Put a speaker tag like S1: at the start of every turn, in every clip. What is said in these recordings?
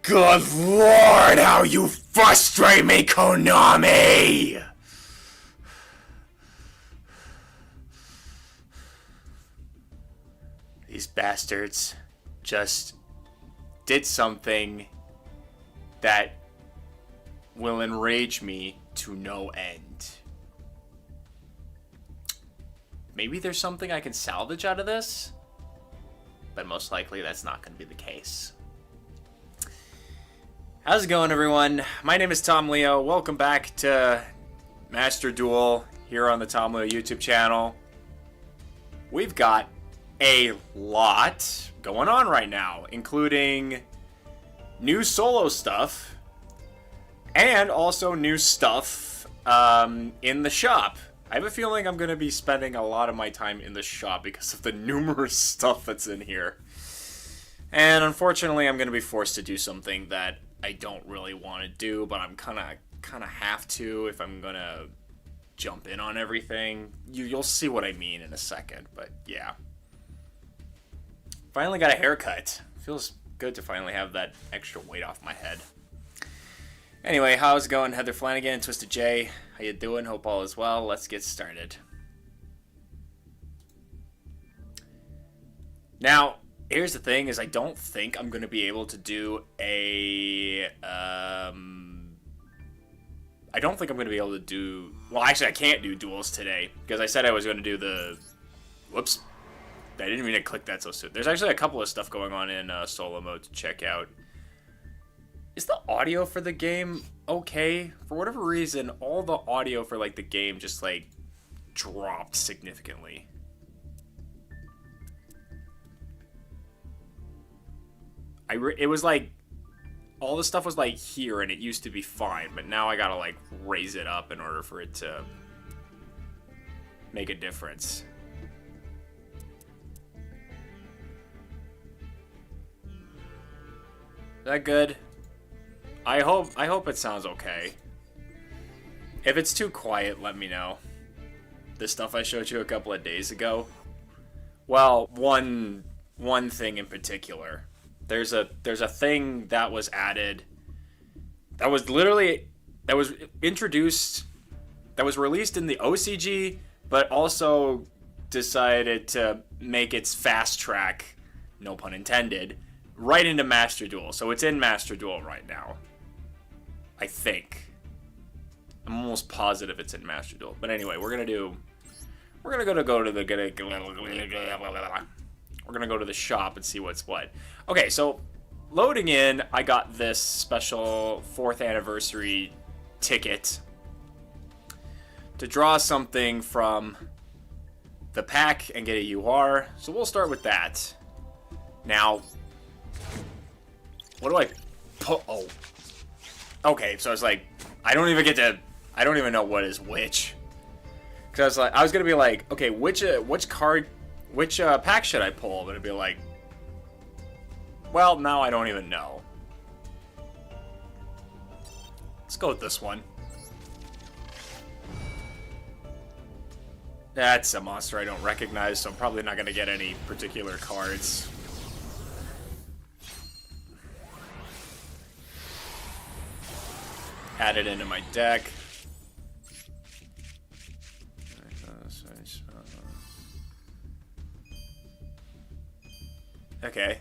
S1: Good lord, how you frustrate me, Konami! These bastards just did something that will enrage me to no end. Maybe there's something I can salvage out of this, but most likely that's not going to be the case. How's it going, everyone? My name is Tom Leo. Welcome back to Master Duel here on the Tom Leo YouTube channel. We've got a lot going on right now, including new solo stuff and also new stuff in the shop. I have a feeling I'm going to be spending a lot of my time in the shop because of the numerous stuff that's in here. And unfortunately, I'm going to be forced to do something that I don't really want to do, but I'm kind of have to if I'm going to jump in on everything. You'll see what I mean in a second, but yeah. Finally got a haircut. Feels good to finally have that extra weight off my head. Anyway, how's it going? Heather Flanagan, Twisted J. How you doing? Hope all is well. Let's get started. Now, here's the thing, is I don't think I'm going to be able to do a... I don't think I'm going to be able to do... Well, actually, I can't do duels today, because I said I was going to do the... Whoops. I didn't mean to click that so soon. There's actually a couple of stuff going on in solo mode to check out. Is the audio for the game okay? For whatever reason, all the audio for, like, the game just, like, dropped significantly. It was, like, all the stuff was, like, here, and it used to be fine, but now I gotta, like, raise it up in order for it to make a difference. Is that good? I hope it sounds okay. If it's too quiet, let me know. The stuff I showed you a couple of days ago. Well, one thing in particular. There's a thing that was added. That was introduced. That was released in the OCG, but also decided to make its fast track, no pun intended, right into Master Duel. So it's in Master Duel right now. I think. I'm almost positive it's in Master Duel. But anyway, we're gonna go to the shop and see what's what. Okay, so loading in, I got this special 4th anniversary ticket to draw something from the pack and get a UR. So we'll start with that. Now, what do I put? Oh. Okay, so it's like, I don't even know what is which. Because I was gonna be like, okay, which pack should I pull? But it'd be like, well, now I don't even know. Let's go with this one. That's a monster I don't recognize, so I'm probably not gonna get any particular cards. Add it into my deck. Okay.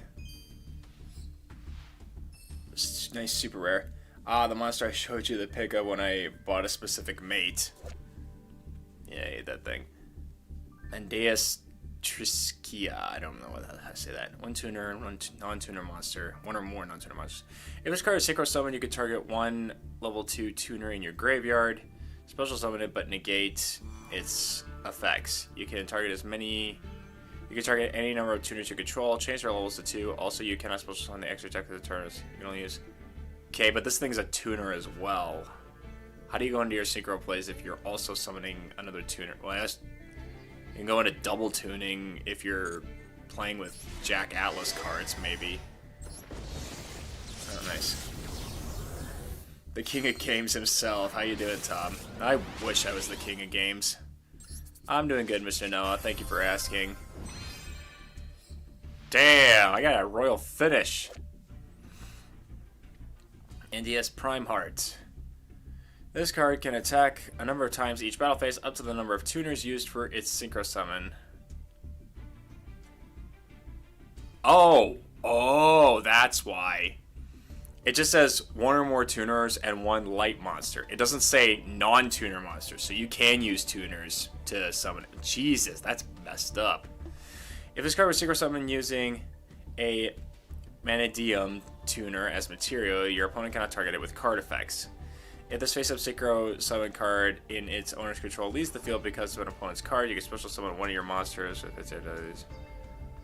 S1: This is nice, super rare. Ah, the monster I showed you the pick of when I bought a specific mate. Yeah, I ate that thing. Andeus Triskia. I don't know how to say that. One tuner and one non-tuner monster. One or more non-tuner monsters. If this card is synchro summon, you can target one level 2 tuner in your graveyard. Special summon it, but negate its effects. You can target any number of tuners you control. Change their levels to 2. Also, you cannot special summon the extra attack of the turners. You can only use... Okay, but this thing's a tuner as well. How do you go into your synchro plays if you're also summoning another tuner? Well, you can go into double tuning if you're playing with Jack Atlas cards, maybe. Oh, nice. The King of Games himself. How you doing, Tom? I wish I was the King of Games. I'm doing good, Mr. Noah. Thank you for asking. Damn, I got a royal finish. And he has Prime Heart. This card can attack a number of times each battle phase, up to the number of tuners used for its synchro summon. Oh, that's why. It just says one or more tuners and one light monster. It doesn't say non-tuner monsters, so you can use tuners to summon it. Jesus, that's messed up. If this card was synchro summoned using a Minigames tuner as material, your opponent cannot target it with card effects. If this face-up synchro summon card in its owner's control leaves the field because of an opponent's card, you can special summon one of your monsters with its abilities.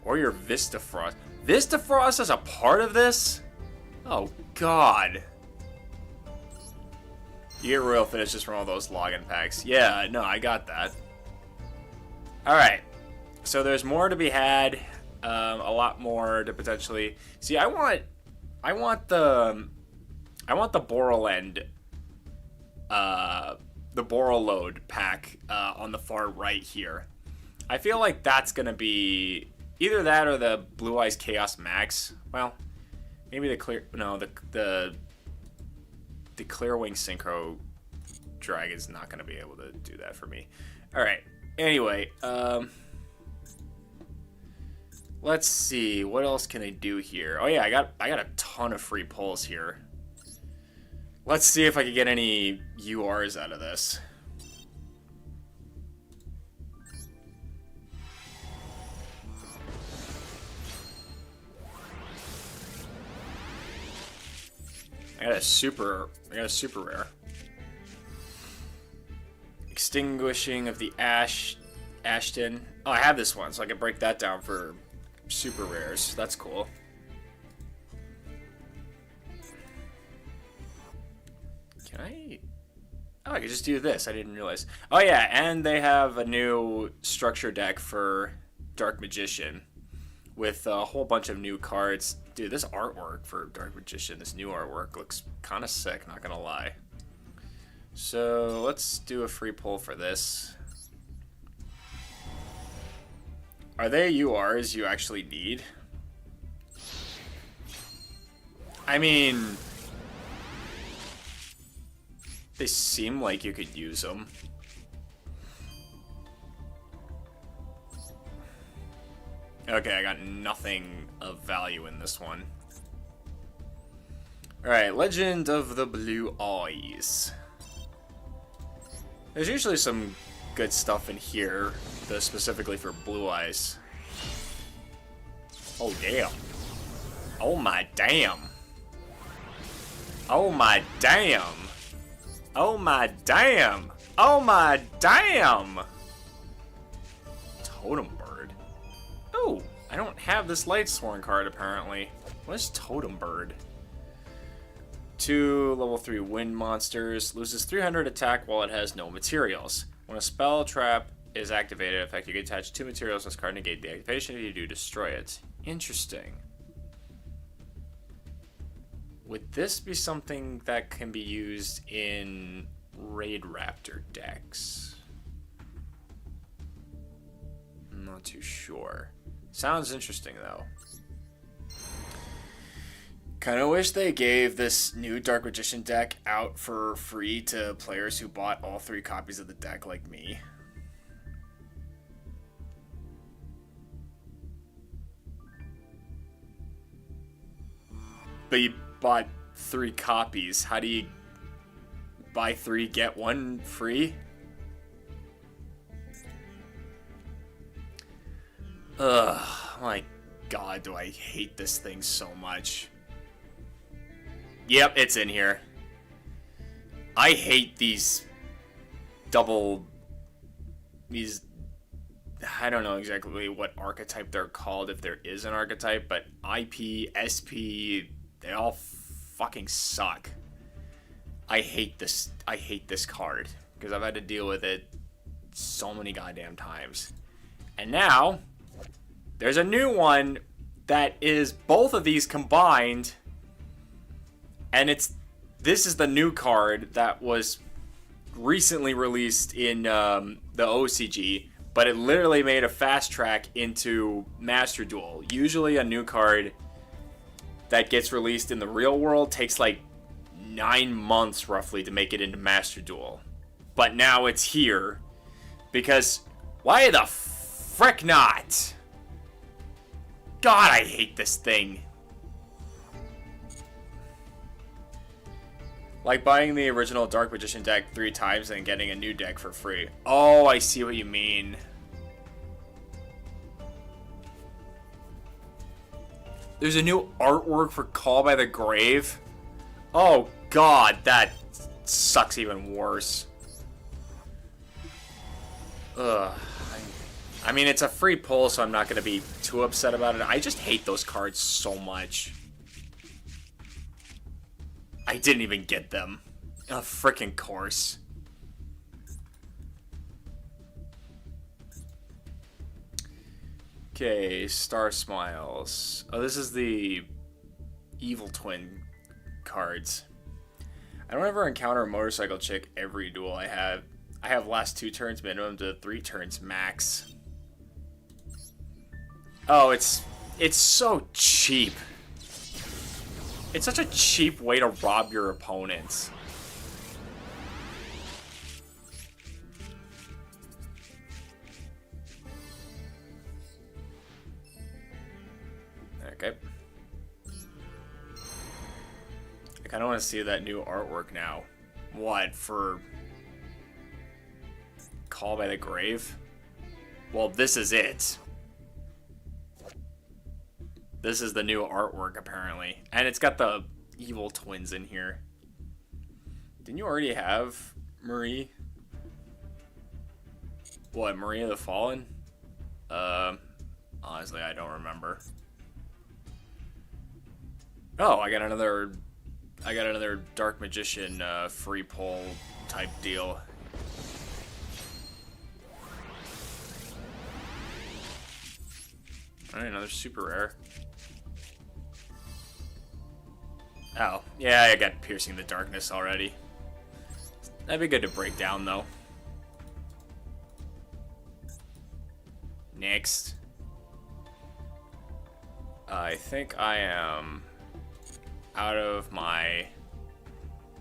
S1: Or your Vistafrost. Vistafrost is a part of this? Oh, God. You get royal finishes from all those login packs. Yeah, no, I got that. Alright. So there's more to be had. A lot more to potentially... See, I want the Borrowland... the Borrowload pack on the far right here. I feel like that's going to be... Either that or the Blue Eyes Chaos Max. Well, maybe the clear... No, the Clearwing Synchro Dragon's not going to be able to do that for me. Alright. Anyway, let's see. What else can I do here? Oh yeah, I got a ton of free pulls here. Let's see if I can get any URs out of this. I got a super rare. Extinguishing of the Ashton. Oh, I have this one, so I can break that down for super rares. That's cool. Can I? Oh, I can just do this. I didn't realize. Oh yeah, and they have a new structure deck for Dark Magician with a whole bunch of new cards. Dude, this artwork for Dark Magician, this new artwork, looks kind of sick, not gonna lie. So, let's do a free pull for this. Are they URs you actually need? I mean... They seem like you could use them. Okay, I got nothing of value in this one. Alright, Legend of the Blue Eyes. There's usually some good stuff in here, specifically for Blue Eyes. Oh, damn. Oh, my damn. Oh, my damn. Oh, my damn. Oh, my damn. Totem Bird. Oh, I don't have this Lightsworn card, apparently. What is Totem Bird? 2 level 3 wind monsters. Loses 300 attack while it has no materials. When a spell trap is activated, in fact, you can attach 2 materials to this card, negate the activation. If you do, destroy it. Interesting. Would this be something that can be used in Raid Raptor decks? I'm not too sure. Sounds interesting, though. Kind of wish they gave this new Dark Magician deck out for free to players who bought all 3 copies of the deck like me. But you bought 3 copies. How do you buy 3, get 1 free? Ugh, my god, do I hate this thing so much. Yep, it's in here. I hate these I don't know exactly what archetype they're called, if there is an archetype, but IP, SP, they all fucking suck. I hate this card, because I've had to deal with it so many goddamn times. And now, there's a new one that is both of these combined, and this is the new card that was recently released in the OCG, but it literally made a fast track into Master Duel. Usually a new card that gets released in the real world takes like 9 months roughly to make it into Master Duel. But now it's here. Because, why the frick not? God, I hate this thing. Like buying the original Dark Magician deck 3 times and getting a new deck for free. Oh, I see what you mean. There's a new artwork for Call by the Grave. Oh god, that sucks even worse. Ugh. I mean, it's a free pull, so I'm not going to be too upset about it. I just hate those cards so much. I didn't even get them. A freaking course. Okay, Star Smiles. Oh, this is the Evil Twin cards. I don't ever encounter a motorcycle chick every duel I have. I have last 2 turns minimum to 3 turns max. Oh, it's so cheap. It's such a cheap way to rob your opponents. Okay. I kind of want to see that new artwork now. What, for Call by the Grave? Well, this is it. This is the new artwork, apparently. And it's got the evil twins in here. Didn't you already have Marie? What, Maria the Fallen? Honestly, I don't remember. Oh, I got another Dark Magician free pull type deal. Alright, another super rare. Oh, yeah, I got Piercing the Darkness already. That'd be good to break down, though. Next. I think I am out of my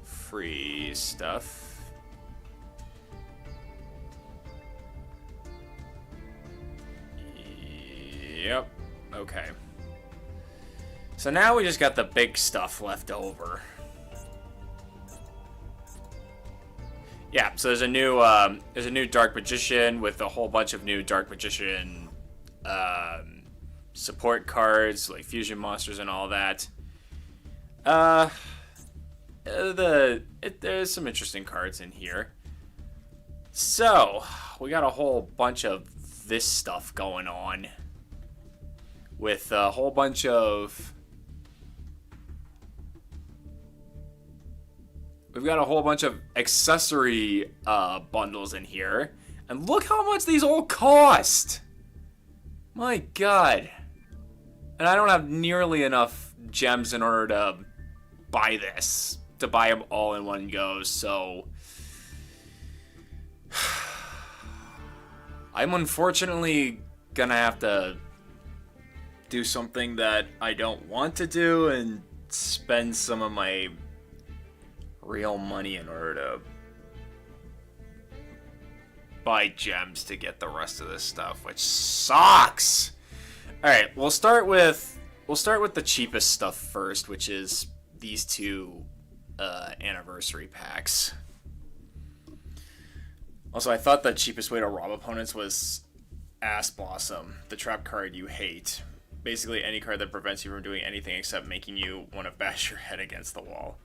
S1: free stuff. Yep, okay. So now we just got the big stuff left over. Yeah, so there's a new Dark Magician with a whole bunch of new Dark Magician support cards, like fusion monsters and all that. There's some interesting cards in here. So, we got a whole bunch of this stuff going on. With a whole bunch of... We've got a whole bunch of accessory bundles in here. And look how much these all cost! My god. And I don't have nearly enough gems in order to buy this. To buy them all in one go, so... I'm unfortunately gonna have to do something that I don't want to do and spend some of my real money in order to buy gems to get the rest of this stuff, which sucks. All right, we'll start with the cheapest stuff first, which is these 2 anniversary packs. Also, I thought the cheapest way to rob opponents was Ass Blossom, the trap card you hate. Basically any card that prevents you from doing anything except making you want to bash your head against the wall.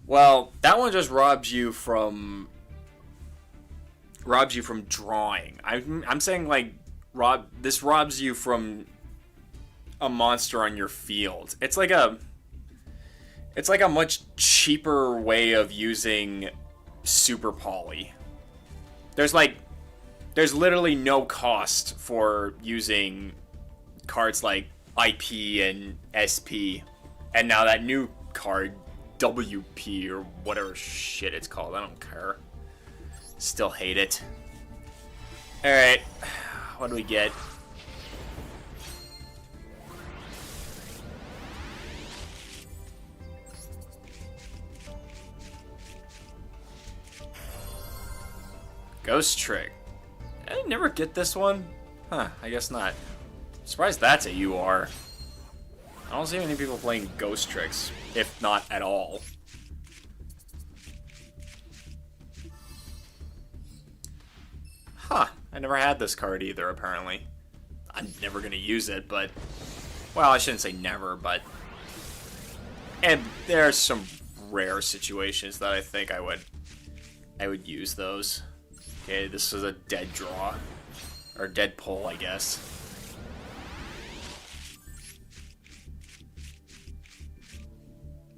S1: Well, that one just robs you from drawing. I'm saying, like, this robs you from a monster on your field. It's like a much cheaper way of using Super Poly. There's literally no cost for using cards like IP and SP, and now that new card WP or whatever shit it's called. I don't care. Still hate it. Alright. What do we get? Ghost Trick. I never get this one. Huh, I guess not. Surprised that's a UR. I don't see many people playing Ghost Tricks, if not at all. Huh, I never had this card either, apparently. I'm never gonna use it, but... Well, I shouldn't say never, but... And there are some rare situations that I think I would use those. Okay, this is a dead draw. Or dead pull, I guess.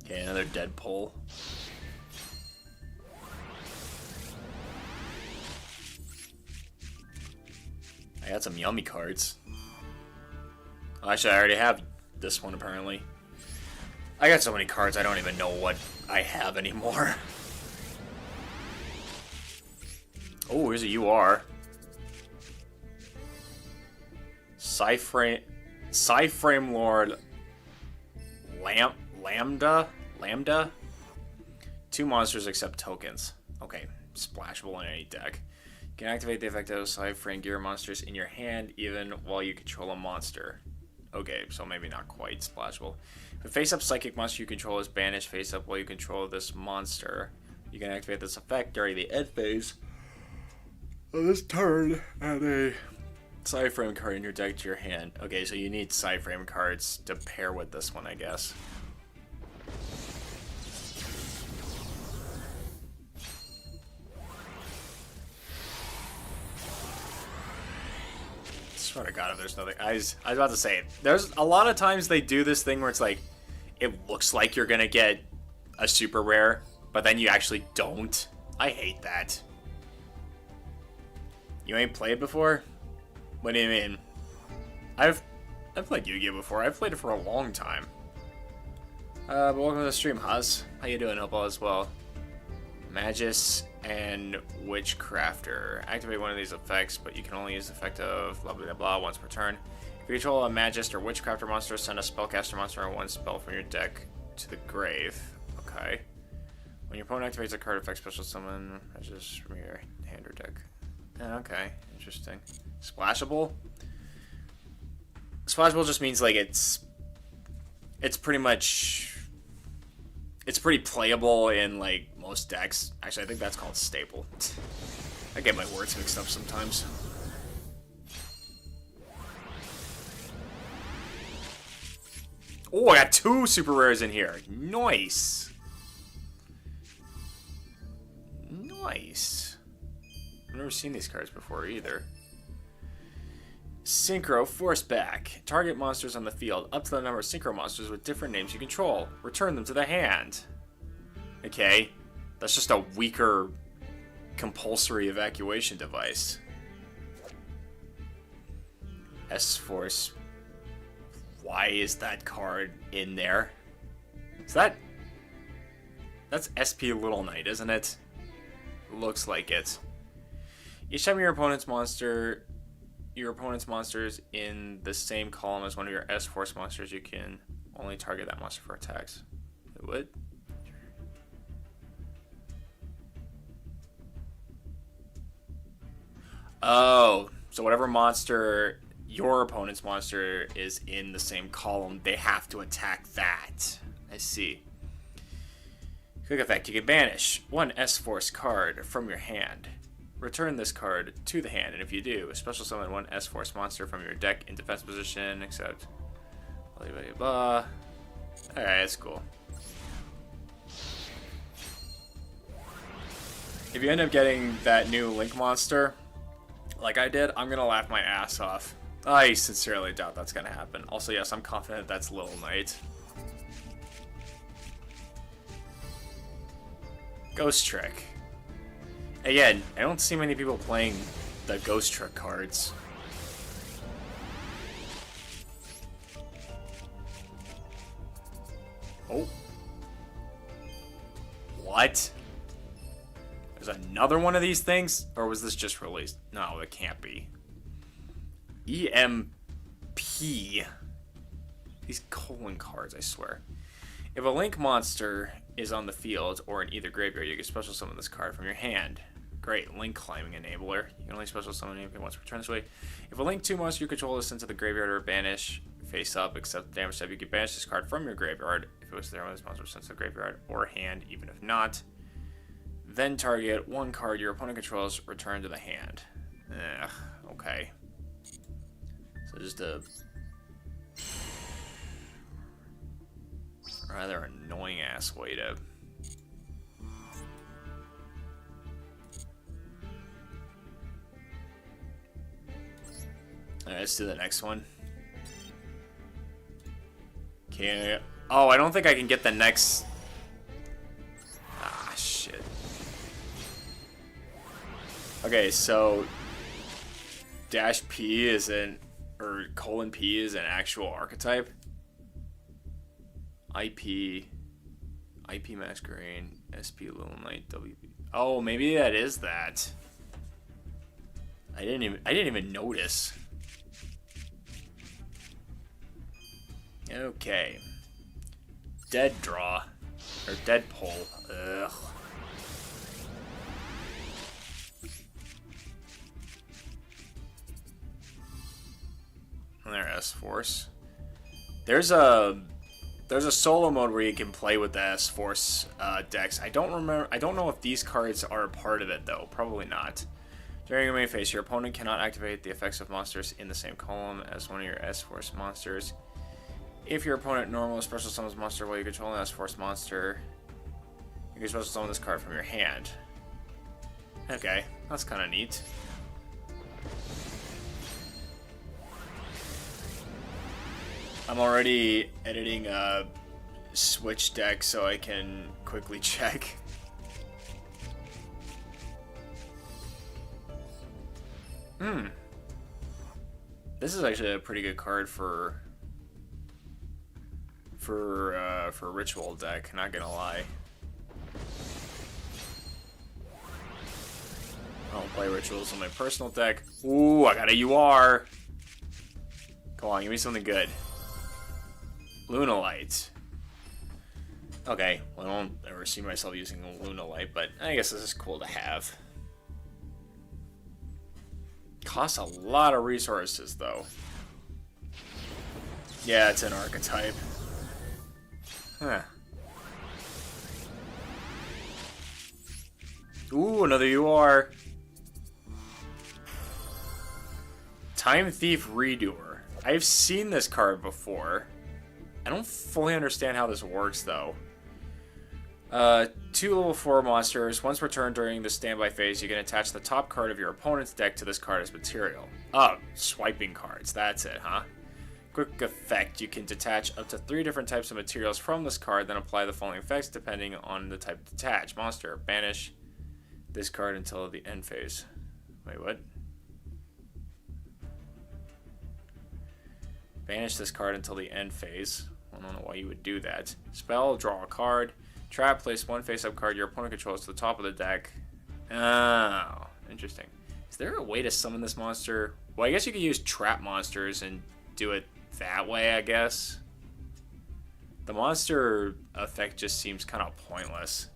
S1: Okay, another dead pull. I got some yummy cards. Oh, actually, I already have this one, apparently. I got so many cards, I don't even know what I have anymore. Oh, here's a UR. Psyframe Lord Lambda? 2 monsters accept tokens. Okay, splashable in any deck. You can activate the effect of Psyframe gear monsters in your hand even while you control a monster. Okay, so maybe not quite splashable. If a face-up psychic monster you control is banished face-up while you control this monster, you can activate this effect during the end phase of this turn, add a Psyframe card in your deck to your hand. Okay, so you need Psyframe cards to pair with this one, I guess. Swear to God, if there's nothing. I was about to say, there's a lot of times they do this thing where it's like, it looks like you're gonna get a super rare, but then you actually don't. I hate that. You ain't played before? What do you mean? I've played Yu-Gi-Oh before. I've played it for a long time. But welcome to the stream, Haz. How you doing? Hope all is well. Magus and Witchcrafter. Activate one of these effects, but you can only use the effect of blah blah blah, blah once per turn. If you control a Magist or Witchcrafter monster, send a Spellcaster monster and 1 spell from your deck to the grave. Okay. When your opponent activates a card effect, special summon Magist from your hand or deck. Okay, interesting. Splashable? Splashable just means like it's pretty much... It's pretty playable in like most decks. Actually, I think that's called staple. I get my words mixed up sometimes. Oh, I got 2 super rares in here. Nice. Nice. I've never seen these cards before either. Synchro Force Back. Target monsters on the field up to the number of synchro monsters with different names you control. Return them to the hand. Okay. That's just a weaker compulsory evacuation device. S-Force. Why is that card in there? Is that... That's SP Little Knight, isn't it? Looks like it. Each time your opponent's monsters in the same column as one of your S-Force monsters, you can only target that monster for attacks. What? Oh, so whatever monster your opponent's monster is in the same column, they have to attack that. I see. Quick effect, you can banish 1 S-Force card from your hand. Return this card to the hand, and if you do, special summon 1 S-Force monster from your deck in defense position, except blah blah blah. Alright, that's cool. If you end up getting that new Link monster, like I did, I'm gonna laugh my ass off. I sincerely doubt that's gonna happen. Also, yes, I'm confident that's Little Knight. Ghost Trick. Again, I don't see many people playing the Ghost Trick cards. Oh. What? There's another one of these things? Or was this just released? No, it can't be. EMP. These colon cards, I swear. If a Link monster is on the field or in either graveyard, you can special summon this card from your hand. Great, link climbing enabler. You can only special summon anything once per turn this way. If a link 2 monster you control is sent to the graveyard or banish face up, except the damage type, you can banish this card from your graveyard if it was there when this monster was sent to the graveyard or hand, even if not. Then target one card your opponent controls, return to the hand. Ugh, okay. So just a rather annoying ass way to. Alright, let's do the next one. Okay. Oh, I don't think I can get the next. Ah, shit. Okay, so dash P is an, or colon P is an actual archetype. IP Masquerade, SP Illuminati, WP. Oh, maybe that is that. I didn't even notice. Okay. Dead draw. Or dead pull. Ugh. And there, S-Force. There's a solo mode where you can play with the S-Force decks. I don't know if these cards are a part of it though. Probably not. During your main phase, your opponent cannot activate the effects of monsters in the same column as one of your S-Force monsters. If your opponent normally special summons monster while you control an S-Force monster, you can special summon this card from your hand. Okay, that's kind of neat. I'm already editing a Switch deck so I can quickly check. This is actually a pretty good card for ritual deck, not gonna lie. I don't play rituals on my personal deck. Ooh, I got a UR. Come on, give me something good. Lunalite. Okay, well, I don't ever see myself using Lunalite, but I guess this is cool to have. Costs a lot of resources, though. Yeah, it's an archetype. Huh. Ooh, another UR. Time Thief Redoer. I've seen this card before. I don't fully understand how this works, though. 2 level 4 monsters. Once returned during the standby phase, you can attach the top card of your opponent's deck to this card as material. Oh, swiping cards. That's it, huh? Quick effect. You can detach up to 3 different types of materials from this card, then apply the following effects depending on the type detached. Monster. Banish this card until the end phase. Wait, what? Banish this card until the end phase. I don't know why you would do that. Spell, draw a card. Trap, place 1 face-up card your opponent controls to the top of the deck. Oh, interesting. Is there a way to summon this monster? Well, I guess you could use trap monsters and do it that way, I guess. The monster effect just seems kind of pointless.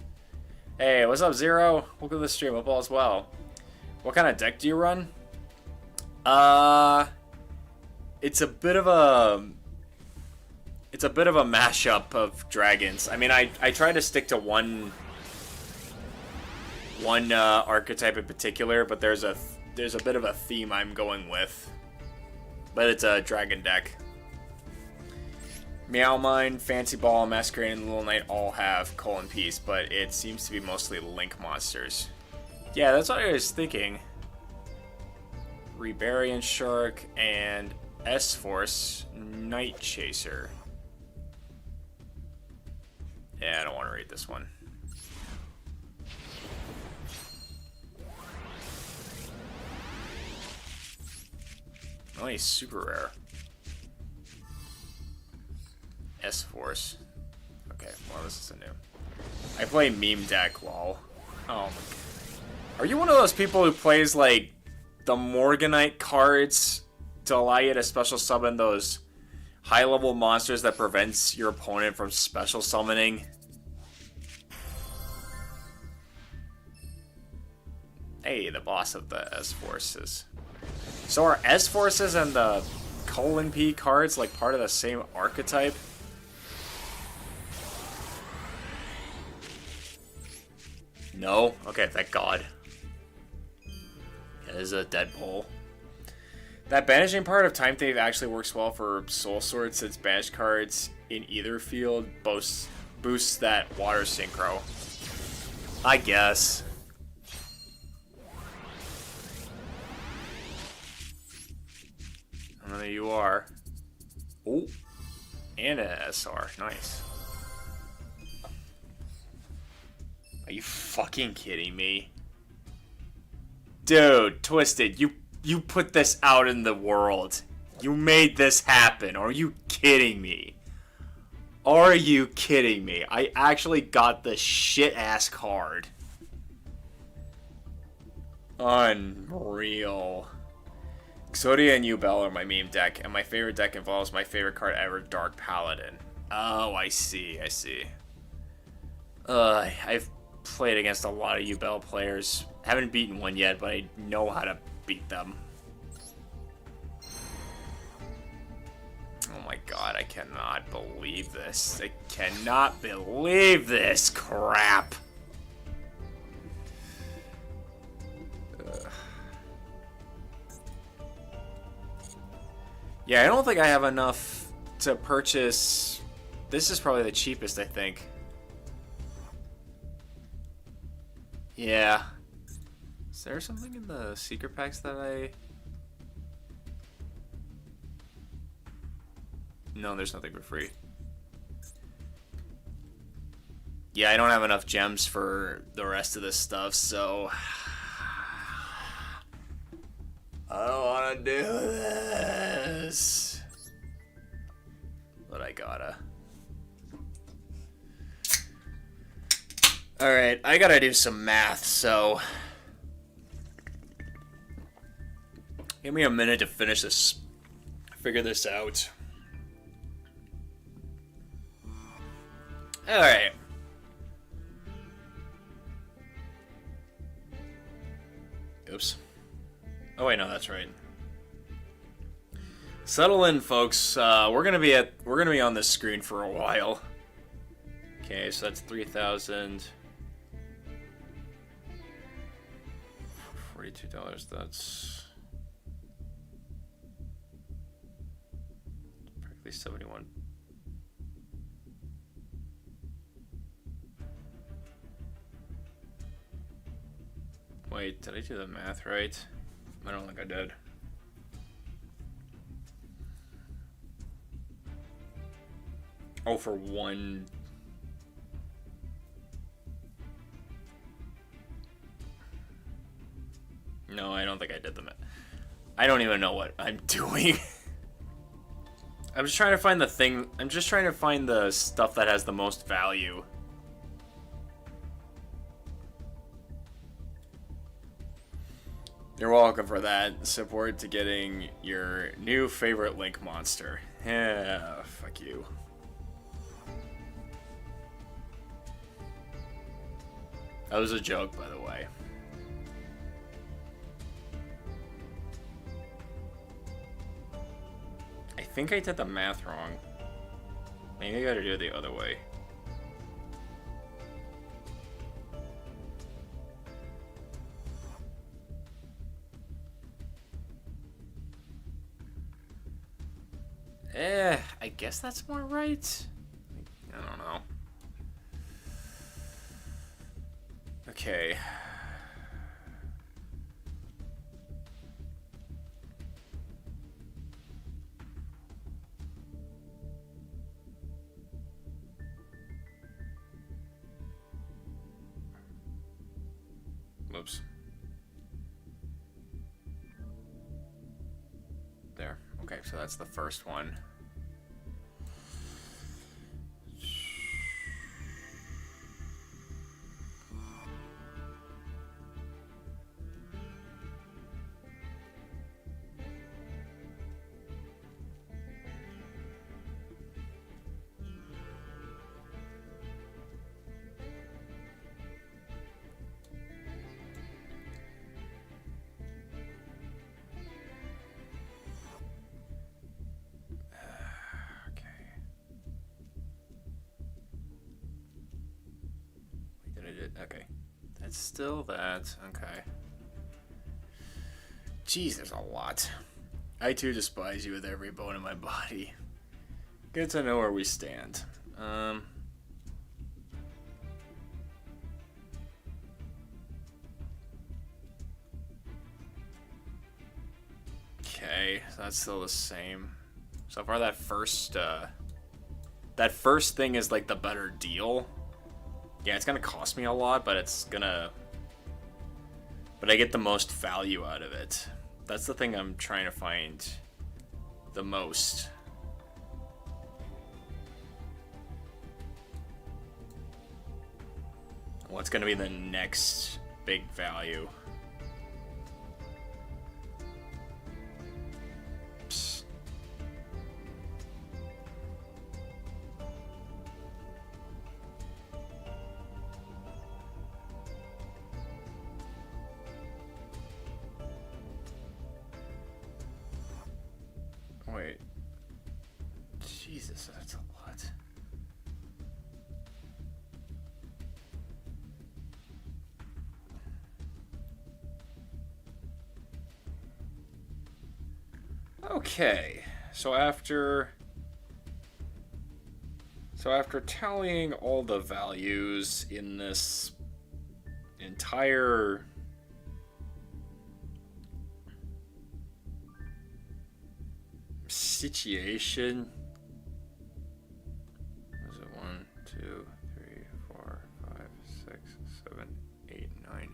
S1: Hey, what's up, Zero? Welcome to the stream. Hope all is well. What kind of deck do you run? It's a bit of a mashup of dragons. I mean, I try to stick to one archetype in particular, but there's a bit of a theme I'm going with. But it's a dragon deck. Meow Mine, Fancy Ball, Masquerade, and Little Knight all have colon P's, but it seems to be mostly Link monsters. Yeah, that's what I was thinking. Rebarian Shark and S-Force Night Chaser. Yeah, I don't want to read this one. Oh, he's super rare. S-Force. Okay, well, this is a new. I play meme deck, lol. Oh my god. Are you one of those people who plays, like, the Morganite cards to allow you to special summon those high-level monsters that prevents your opponent from special summoning? Hey, the boss of the S forces. So are S forces and the :P cards like part of the same archetype? No? Okay, thank God. It is a Deadpool. That banishing part of Time Thief actually works well for Soul Sword since banished cards in either field boosts that water synchro. I guess. And there you are. Oh. And an SR. Nice. Are you fucking kidding me? Dude, Twisted, you put this out in the world. You made this happen. Are you kidding me? Are you kidding me? I actually got the shit-ass card. Unreal. Exodia and Yubel are my meme deck, and my favorite deck involves my favorite card ever, Dark Paladin. Oh, I see, I see. I've played against a lot of Yubel players. Haven't beaten one yet, but I know how to beat them. Oh my god, I cannot believe this. I cannot believe this crap. Yeah, I don't think I have enough to purchase. This is probably the cheapest, I think. Yeah. Is there something in the secret packs that I... No, there's nothing for free. Yeah, I don't have enough gems for the rest of this stuff, so... I don't want to do this. But I gotta. Alright, I gotta do some math, so... Give me a minute to finish this. Figure this out. Alright. Oops. Oh wait, no, that's right. Settle in, folks. We're gonna be on this screen for a while. Okay, so that's 3,000. $42. That's practically 71. Wait, did I do the math right? I don't think I did. Oh, for one. No, I don't think I did the math. I don't even know what I'm doing. I'm just trying to find the thing. I'm just trying to find the stuff that has the most value. You're welcome for that support to getting your new favorite Link monster. Yeah, fuck you. That was a joke, by the way. I think I did the math wrong. Maybe I gotta do it the other way. I guess that's more right. I don't know. Okay. Whoops. There. Okay, so that's the first one. Okay. That's still that. Okay. Jeez, there's a lot. I too despise you with every bone in my body. Good to know where we stand. Okay, so that's still the same. So far, that first thing is like the better deal. Yeah, it's gonna cost me a lot, but it's gonna. But I get the most value out of it. That's the thing I'm trying to find the most. What's gonna be the next big value? Psst. Wait. Jesus, that's a lot. Okay, so after tallying all the values in this entire situation, was it 1, 2, 3, 4, 5, 6, 7, 8, 9, 1,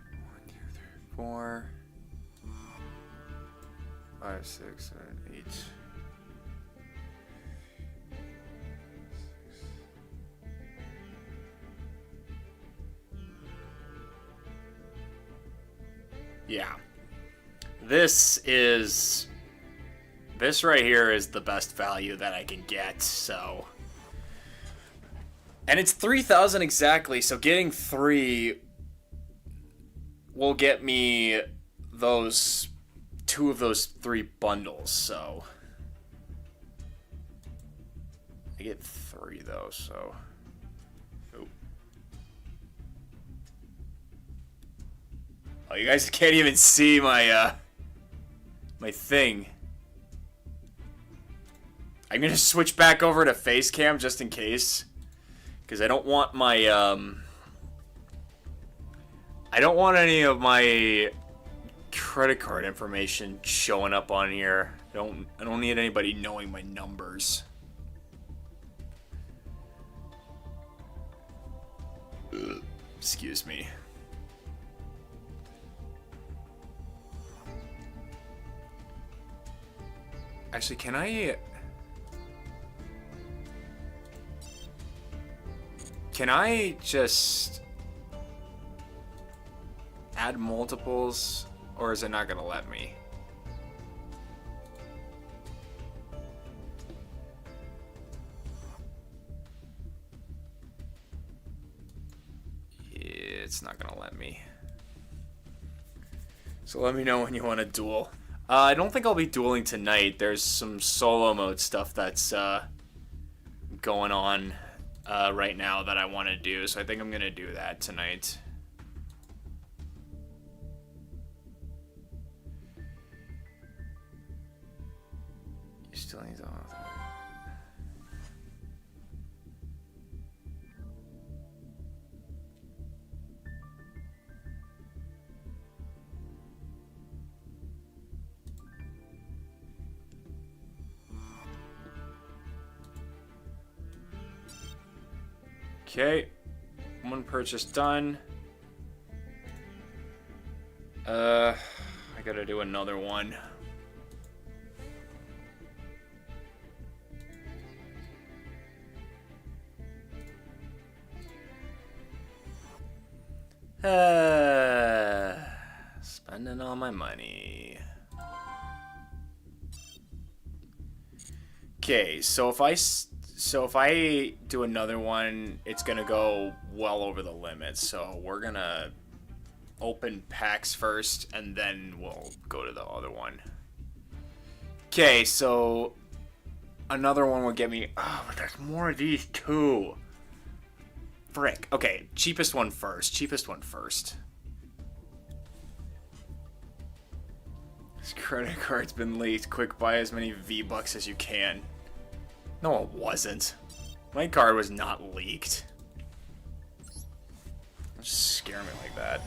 S1: 2, 3, 4, 5, 6, 7, 8. Yeah. This right here is the best value that I can get, so. And it's 3,000 exactly, so getting 3 will get me those 2 of those 3 bundles, so. I get 3 though, so. Oop. Oh, you guys can't even see my my thing. I'm gonna switch back over to face cam just in case, because I don't want my I don't want any of my credit card information showing up on here. I don't need anybody knowing my numbers. Ugh. Excuse me. Actually, can I just add multiples, or is it not gonna let me? It's not gonna let me. So let me know when you want to duel. I don't think I'll be dueling tonight. There's some solo mode stuff that's going on right now that I want to do, so I think I'm gonna do that tonight. You still need to. Okay, one purchase done. I gotta do another one. Spending all my money. Okay, so if I do another one, it's gonna go well over the limit. So we're gonna open packs first, and then we'll go to the other one. Okay, so another one will get me. Oh, but there's more of these too. Frick. Okay, cheapest one first. Cheapest one first. This credit card's been leaked. Quick, buy as many V-Bucks as you can. No, it wasn't. My card was not leaked. Don't just scare me like that.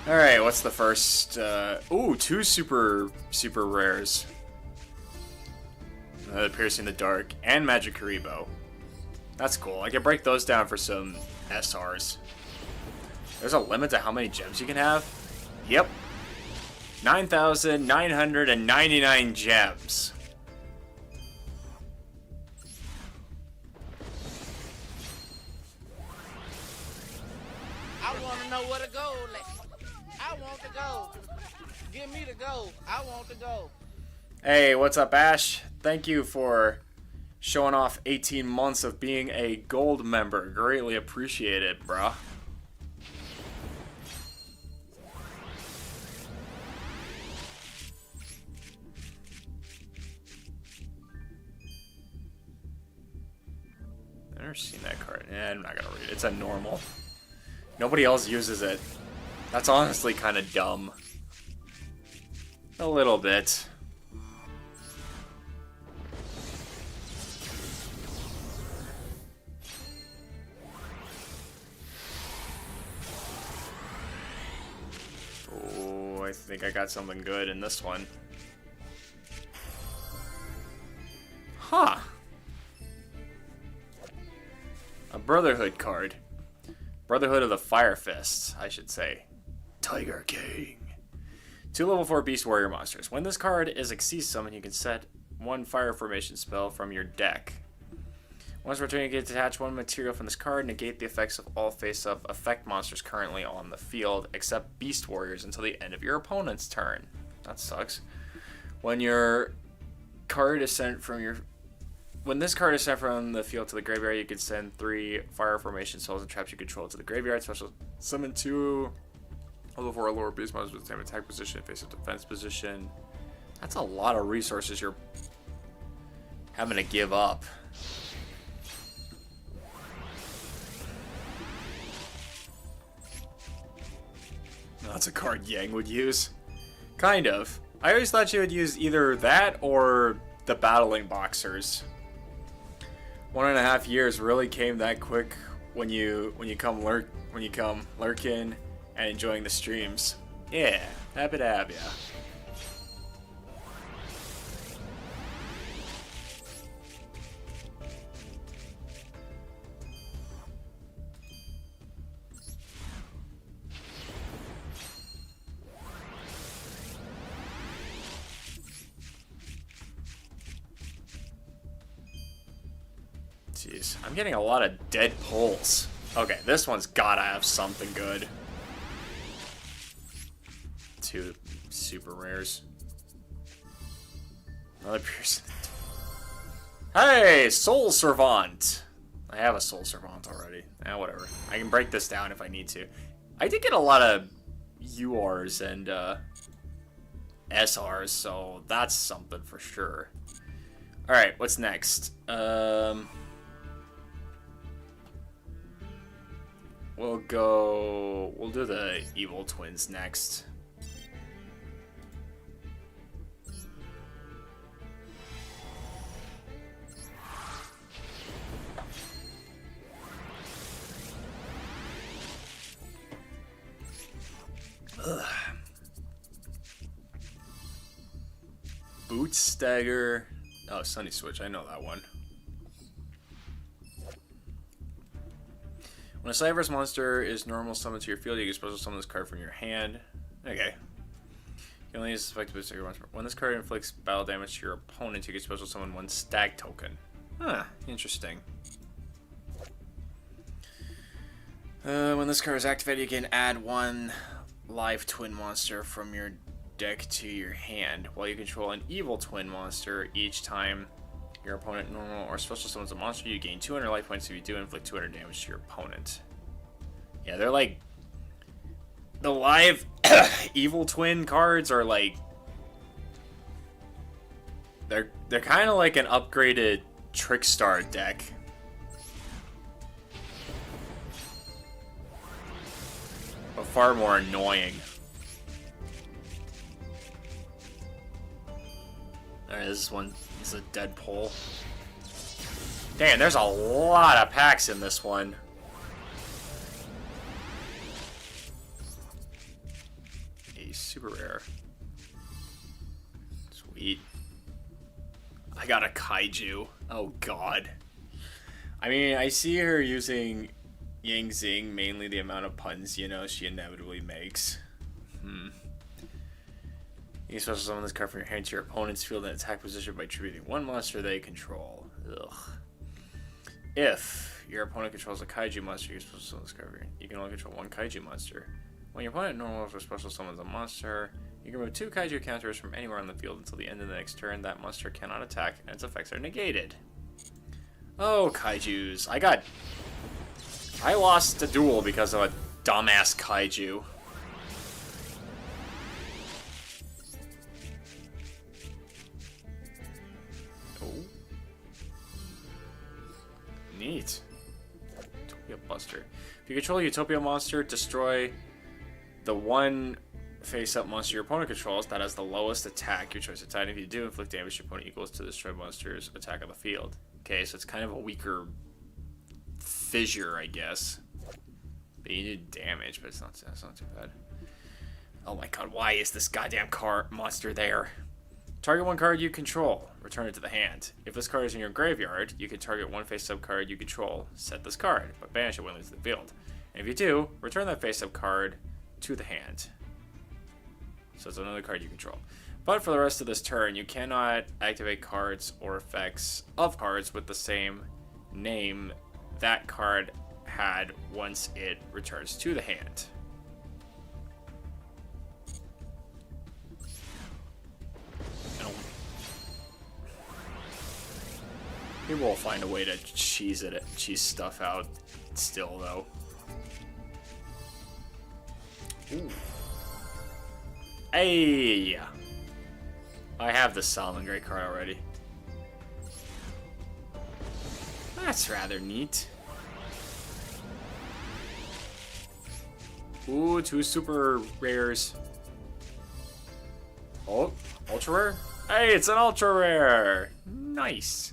S1: Alright, what's the first? Ooh, 2 super rares. Piercing the Dark and Magic Karibo. That's cool. I can break those down for some SRs. There's a limit to how many gems you can have? Yep. 9,999 gems.
S2: I want to know where to go. I want to go. Give me the go. I want to go.
S1: Hey, what's up, Ash? Thank you for showing off 18 months of being a gold member. Greatly appreciate it, bruh. I've never seen that card. I'm not gonna read it. It's a normal. Nobody else uses it. That's honestly kind of dumb. A little bit. Oh, I think I got something good in this one. Huh. A Brotherhood card. Brotherhood of the Fire Fists, I should say. Tiger King. 2 level 4 Beast Warrior monsters. When this card is Xyz summoned, you can set 1 fire formation spell from your deck. Once returning, you can detach 1 material from this card, negate the effects of all face-up effect monsters currently on the field, except Beast Warriors, until the end of your opponent's turn. That sucks. When your card is sent from your... When this card is sent from the field to the graveyard, you can send 3 fire formation spells and traps you control to the graveyard. Special summon 2 level 4 lower beast monsters with the same attack position, face-up defense position. That's a lot of resources you're having to give up. That's a card Yang would use. Kind of. I always thought she would use either that or the battling boxers. 1.5 years really came that quick when you come lurking and enjoying the streams. Yeah, happy to have ya. Jeez, I'm getting a lot of dead pulls. Okay, this one's gotta have something good. 2 super rares. Another piercing. Hey, Soul Servant! I have a Soul Servant already. Whatever. I can break this down if I need to. I did get a lot of URs and SRs, so that's something for sure. Alright, what's next? We'll do the Evil Twins next. Ugh. Boot Stagger. Oh, Sunny Switch. I know that one. When a Cyberse monster is normal summoned to your field, you can special summon this card from your hand. Okay. You can only use this effect to boost your monster. When this card inflicts battle damage to your opponent, you can special summon 1 stag token. Huh, interesting. When this card is activated, you can add 1 live twin monster from your deck to your hand. While you control an evil twin monster, each time your opponent normal or special summons a monster, you gain 200 life points. If you do, inflict 200 damage to your opponent. Yeah, they're like... The live evil twin cards are like... They're kind of like an upgraded Trickstar deck. But far more annoying. Alright, this one is a dead pole. Damn, there's a lot of packs in this one. A super rare. Sweet. I got a kaiju. Oh god. I mean, I see her using Yang Zing, mainly the amount of puns, you know, she inevitably makes. You can special summon this card from your hand to your opponent's field and attack position by attributing one monster they control. Ugh. If your opponent controls a kaiju monster, you're supposed to summon this card. You can only control one kaiju monster. When your opponent normally or special summons a monster, you can remove 2 kaiju counters from anywhere on the field until the end of the next turn. That monster cannot attack, and its effects are negated. Oh, kaijus. I lost a duel because of a dumbass kaiju. Oh. Neat. Utopia Buster. If you control a Utopia monster, destroy the one face-up monster your opponent controls that has the lowest attack, your choice of type. If you do, inflict damage your opponent equals to the destroy monster's attack on the field. Okay, so it's kind of a weaker fissure, I guess. But you did damage, but that's not too bad. Oh my god, why is this goddamn monster there? Target one card you control. Return it to the hand. If this card is in your graveyard, you can target one face-up card you control. Set this card, but banish it when it leaves the field. And if you do, return that face-up card to the hand. So it's another card you control. But for the rest of this turn, you cannot activate cards or effects of cards with the same name that card had once it returns to the hand. People will find a way to cheese stuff out still, though. Ooh. Hey! I have the Solid Great card already. That's rather neat. Ooh, 2 super rares. Oh, ultra rare? Hey, it's an ultra rare! Nice.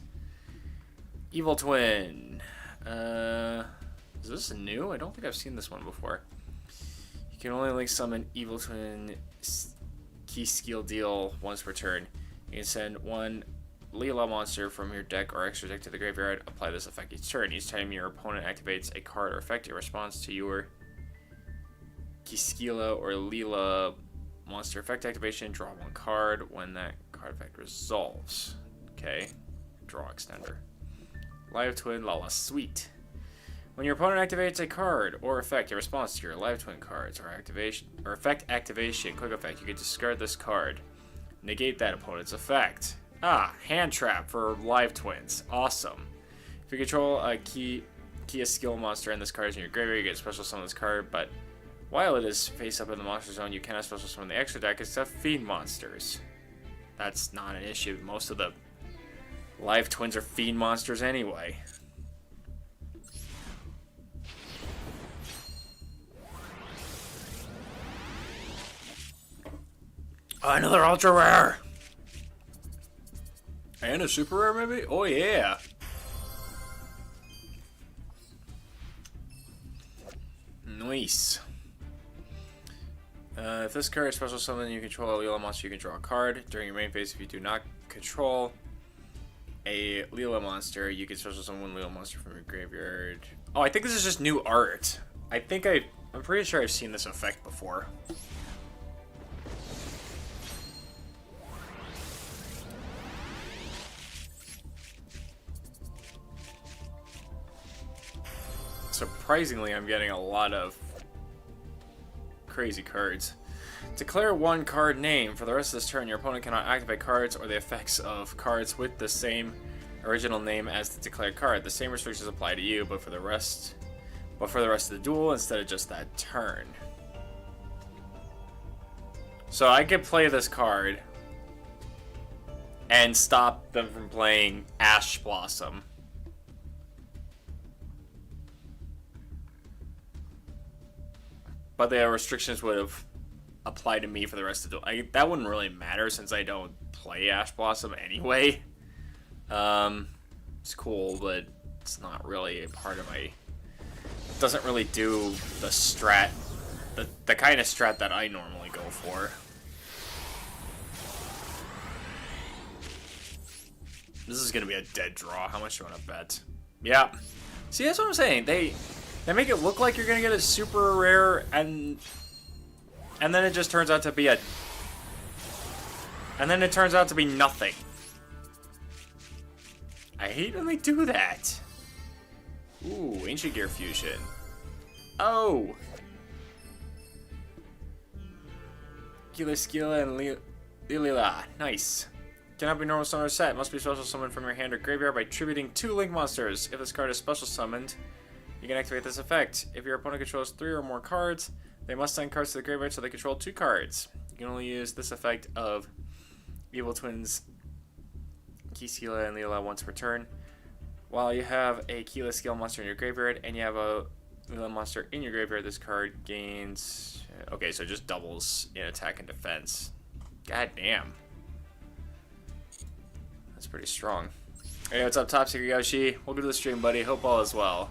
S1: Evil Twin. Is this new? I don't think I've seen this one before. You can only link summon Evil Twin key skill deal once per turn. You can send one Leela monster from your deck or extra deck to the graveyard. Apply this effect each turn. Each time your opponent activates a card or effect, it responds to your Kiskila or Leela monster effect activation. Draw one card when that card effect resolves. Okay. Draw extender. Live Twin Lala Sweet. When your opponent activates a card or effect in response to your Live Twin cards or activation or effect activation, quick effect, you can discard this card. Negate that opponent's effect. Ah, Hand Trap for Live Twins. Awesome. If you control a Kia skill monster and this card is in your graveyard, you get special summon this card, but while it is face up in the monster zone, you cannot special summon the extra deck except Fiend monsters. That's not an issue. Most of the Live Twins are Fiend monsters anyway. Another ultra rare! And a super rare, maybe? Oh, yeah! Nice. If this card is special summon, you control a Leela monster, you can draw a card. During your main phase, if you do not control a Leela monster, you can special summon one Leela monster from your graveyard. Oh, I think this is just new art. I'm pretty sure I've seen this effect before. Surprisingly, I'm getting a lot of crazy cards. Declare one card name. For the rest of this turn, your opponent cannot activate cards or the effects of cards with the same original name as the declared card. The same restrictions apply to you, but for the rest of the duel instead of just that turn. So I could play this card and stop them from playing Ash Blossom. But the restrictions would have applied to me for the rest of the... that wouldn't really matter since I don't play Ash Blossom anyway. It's cool, but it's not really a part of my... It doesn't really do the strat... The kind of strat that I normally go for. This is going to be a dead draw. How much do you want to bet? Yeah. See, that's what I'm saying. They make it look like you're going to get a super rare, and then it just turns out to be a... And then it turns out to be nothing. I hate when they do that. Ooh, Ancient Gear Fusion. Oh! Skilla and Lilila. Nice. Cannot be normal summon or set. Must be special summoned from your hand or graveyard by tributing 2 Link monsters. If this card is special summoned, you can activate this effect. If your opponent controls 3 or more cards, they must send cards to the graveyard so they control 2 cards. You can only use this effect of Evil Twins Skilla and Lilila once per turn. While you have a keyless skill monster in your graveyard and you have a Lilila monster in your graveyard, this card gains... Okay, so it just doubles in attack and defense. God damn. That's pretty strong. Hey, what's up, Top Secret Yoshi? Welcome to the stream, buddy. Hope all is well.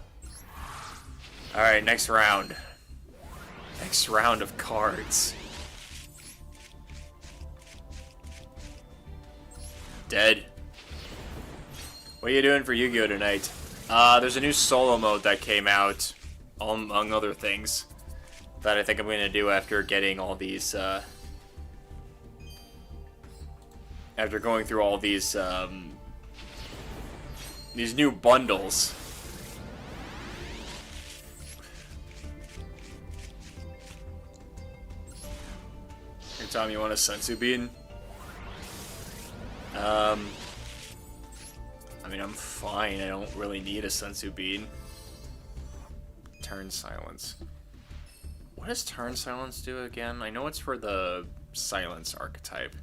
S1: Alright, next round. Next round of cards. Dead. What are you doing for Yu-Gi-Oh! Tonight? There's a new solo mode that came out, among other things, that I think I'm going to do after getting all these, after going through all these new bundles. Hey, Tom, you want a Sensu Bean? I mean, I'm fine. I don't really need a Sensu Bean. Turn Silence. What does Turn Silence do again? I know it's for the Silence archetype.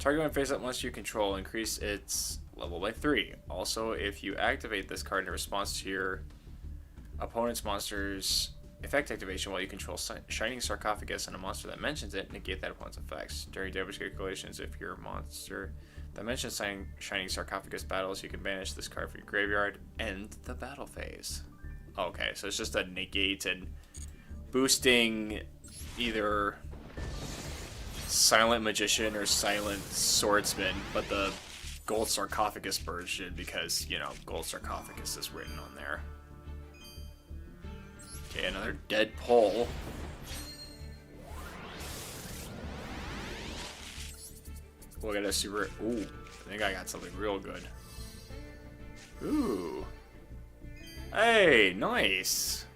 S1: Target when face up monster you control, increase its level by 3. Also, if you activate this card in response to your opponent's monster's effect activation while you control Shining Sarcophagus and a monster that mentions it, negate that opponent's effects. During damage calculations, if your monster that mentions Shining Sarcophagus battles, you can banish this card from your graveyard. End the battle phase. Okay, so it's just a negate and boosting either Silent Magician or Silent Swordsman, but the Gold Sarcophagus version, because, you know, Gold Sarcophagus is written on there. Okay, another dead pull. We'll get a super... Ooh, I think I got something real good. Ooh. Hey, nice.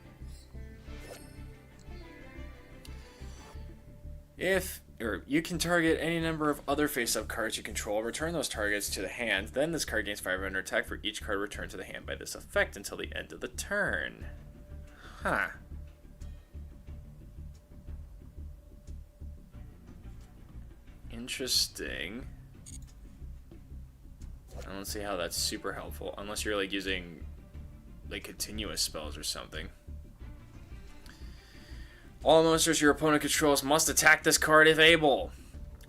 S1: You can target any number of other face-up cards you control, return those targets to the hand, then this card gains 500 attack for each card returned to the hand by this effect until the end of the turn. Huh. Interesting. I don't see how that's super helpful, unless you're like using like continuous spells or something. All monsters your opponent controls must attack this card if able.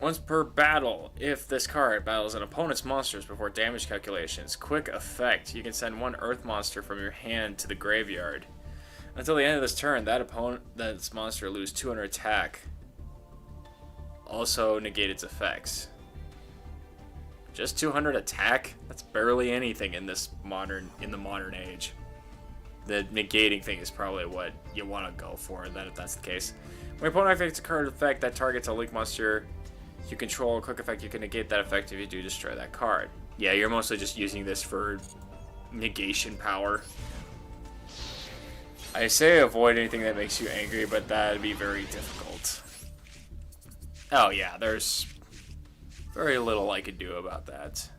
S1: Once per battle, if this card battles an opponent's monsters before damage calculations, quick effect, you can send 1 earth monster from your hand to the graveyard. Until the end of this turn, that's monster lose 200 attack. Also negate its effects. Just 200 attack? That's barely anything in the modern age. The negating thing is probably what you want to go for, then if that's the case. When your opponent activates a card effect that targets a Link monster you control, a quick effect, you can negate that effect if you do destroy that card. Yeah, you're mostly just using this for negation power. I say avoid anything that makes you angry, but that'd be very difficult. Oh yeah, there's very little I could do about that.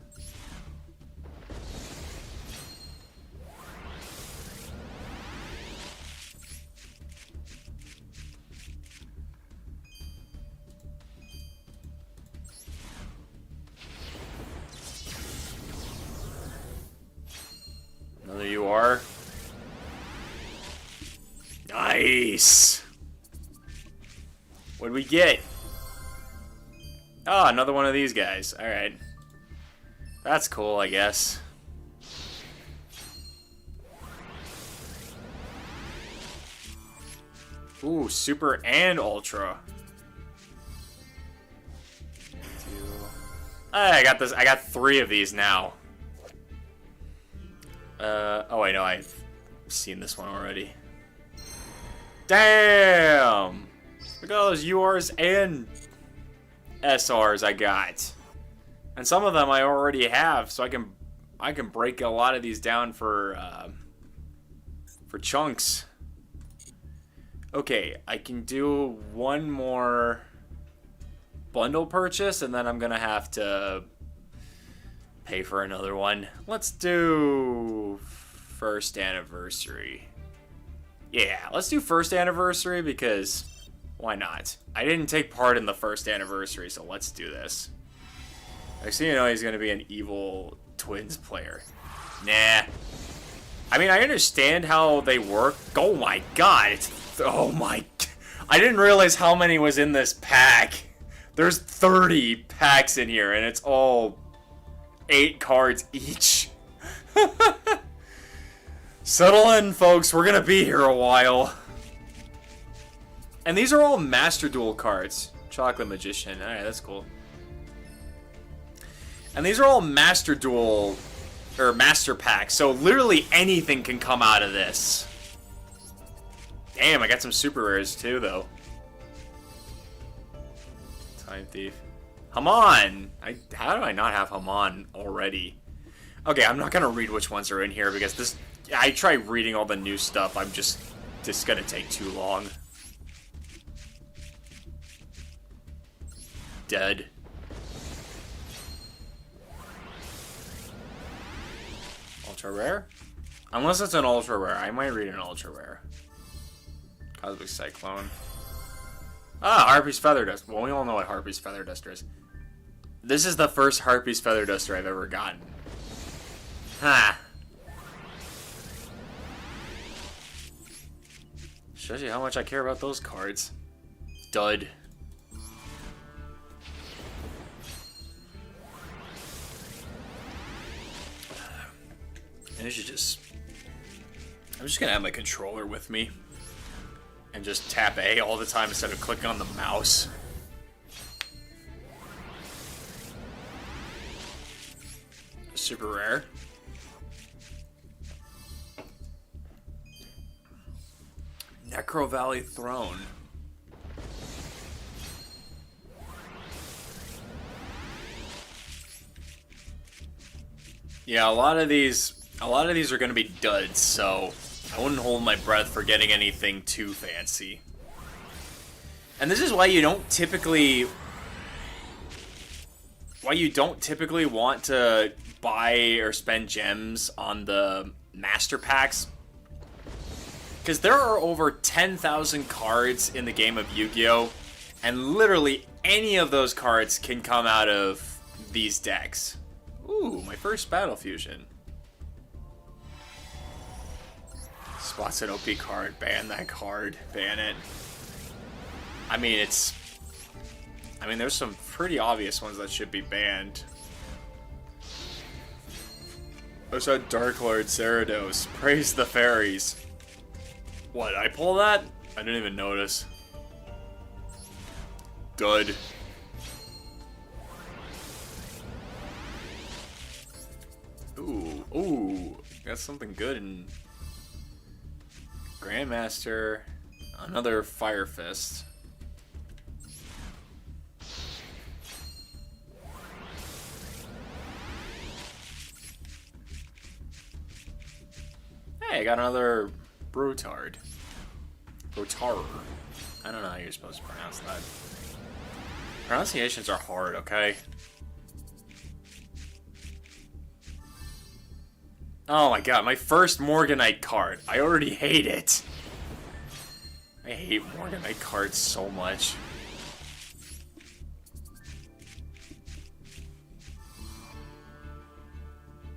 S1: Nice. What'd we get? Oh, another one of these guys. Alright. That's cool, I guess. Ooh, super and ultra. I got this. I got 3 of these now. Oh, I know. I've seen this one already. Damn! Look at all those URs and SRs I got. And some of them I already have, so I can break a lot of these down for chunks. Okay, I can do one more bundle purchase, and then I'm gonna have to pay for another one. Let's do first anniversary. Yeah, let's do first anniversary because why not? I didn't take part in the first anniversary, so let's do this. Actually, you know he's gonna be an evil twins player. Nah. I mean, I understand how they work. Oh my god! Oh my! I didn't realize how many was in this pack. There's 30 packs in here, and it's all 8 cards each. Settle in, folks. We're gonna be here a while. And these are all Master Duel cards. Chocolate Magician. Alright, that's cool. And these are all Master Duel, or Master Packs, so literally anything can come out of this. Damn, I got some super rares too, though. Time Thief. Hamon! How do I not have Hamon already? Okay, I'm not gonna read which ones are in here because this... I try reading all the new stuff, this gonna take too long. Dead. Ultra rare? Unless it's an ultra rare. I might read an ultra rare. Cosmic Cyclone. Ah, Harpy's Feather Duster. Well, we all know what Harpy's Feather Duster is. This is the first Harpy's Feather Duster I've ever gotten. Ha! Shows you how much I care about those cards. Dud. I should just... I'm just gonna have my controller with me. And just tap A all the time instead of clicking on the mouse. Super rare. Necro Valley Throne. Yeah, a lot of these are going to be duds, so I wouldn't hold my breath for getting anything too fancy. And this is why you don't typically want to buy or spend gems on the master packs. Because there are over 10,000 cards in the game of Yu-Gi-Oh! And literally any of those cards can come out of these decks. Ooh, my first Battle Fusion. Spots an OP card. Ban that card. Ban it. I mean, there's some pretty obvious ones that should be banned. I saw Dark Lord Cerados. Praise the fairies. What, I pull that? I didn't even notice. Dud. Ooh, got something good in Grandmaster. Another Fire Fist. Hey, I got another Brotard. Brotar. I don't know how you're supposed to pronounce that. Pronunciations are hard, okay? Oh my god, my first Morganite card. I already hate it. I hate Morganite cards so much.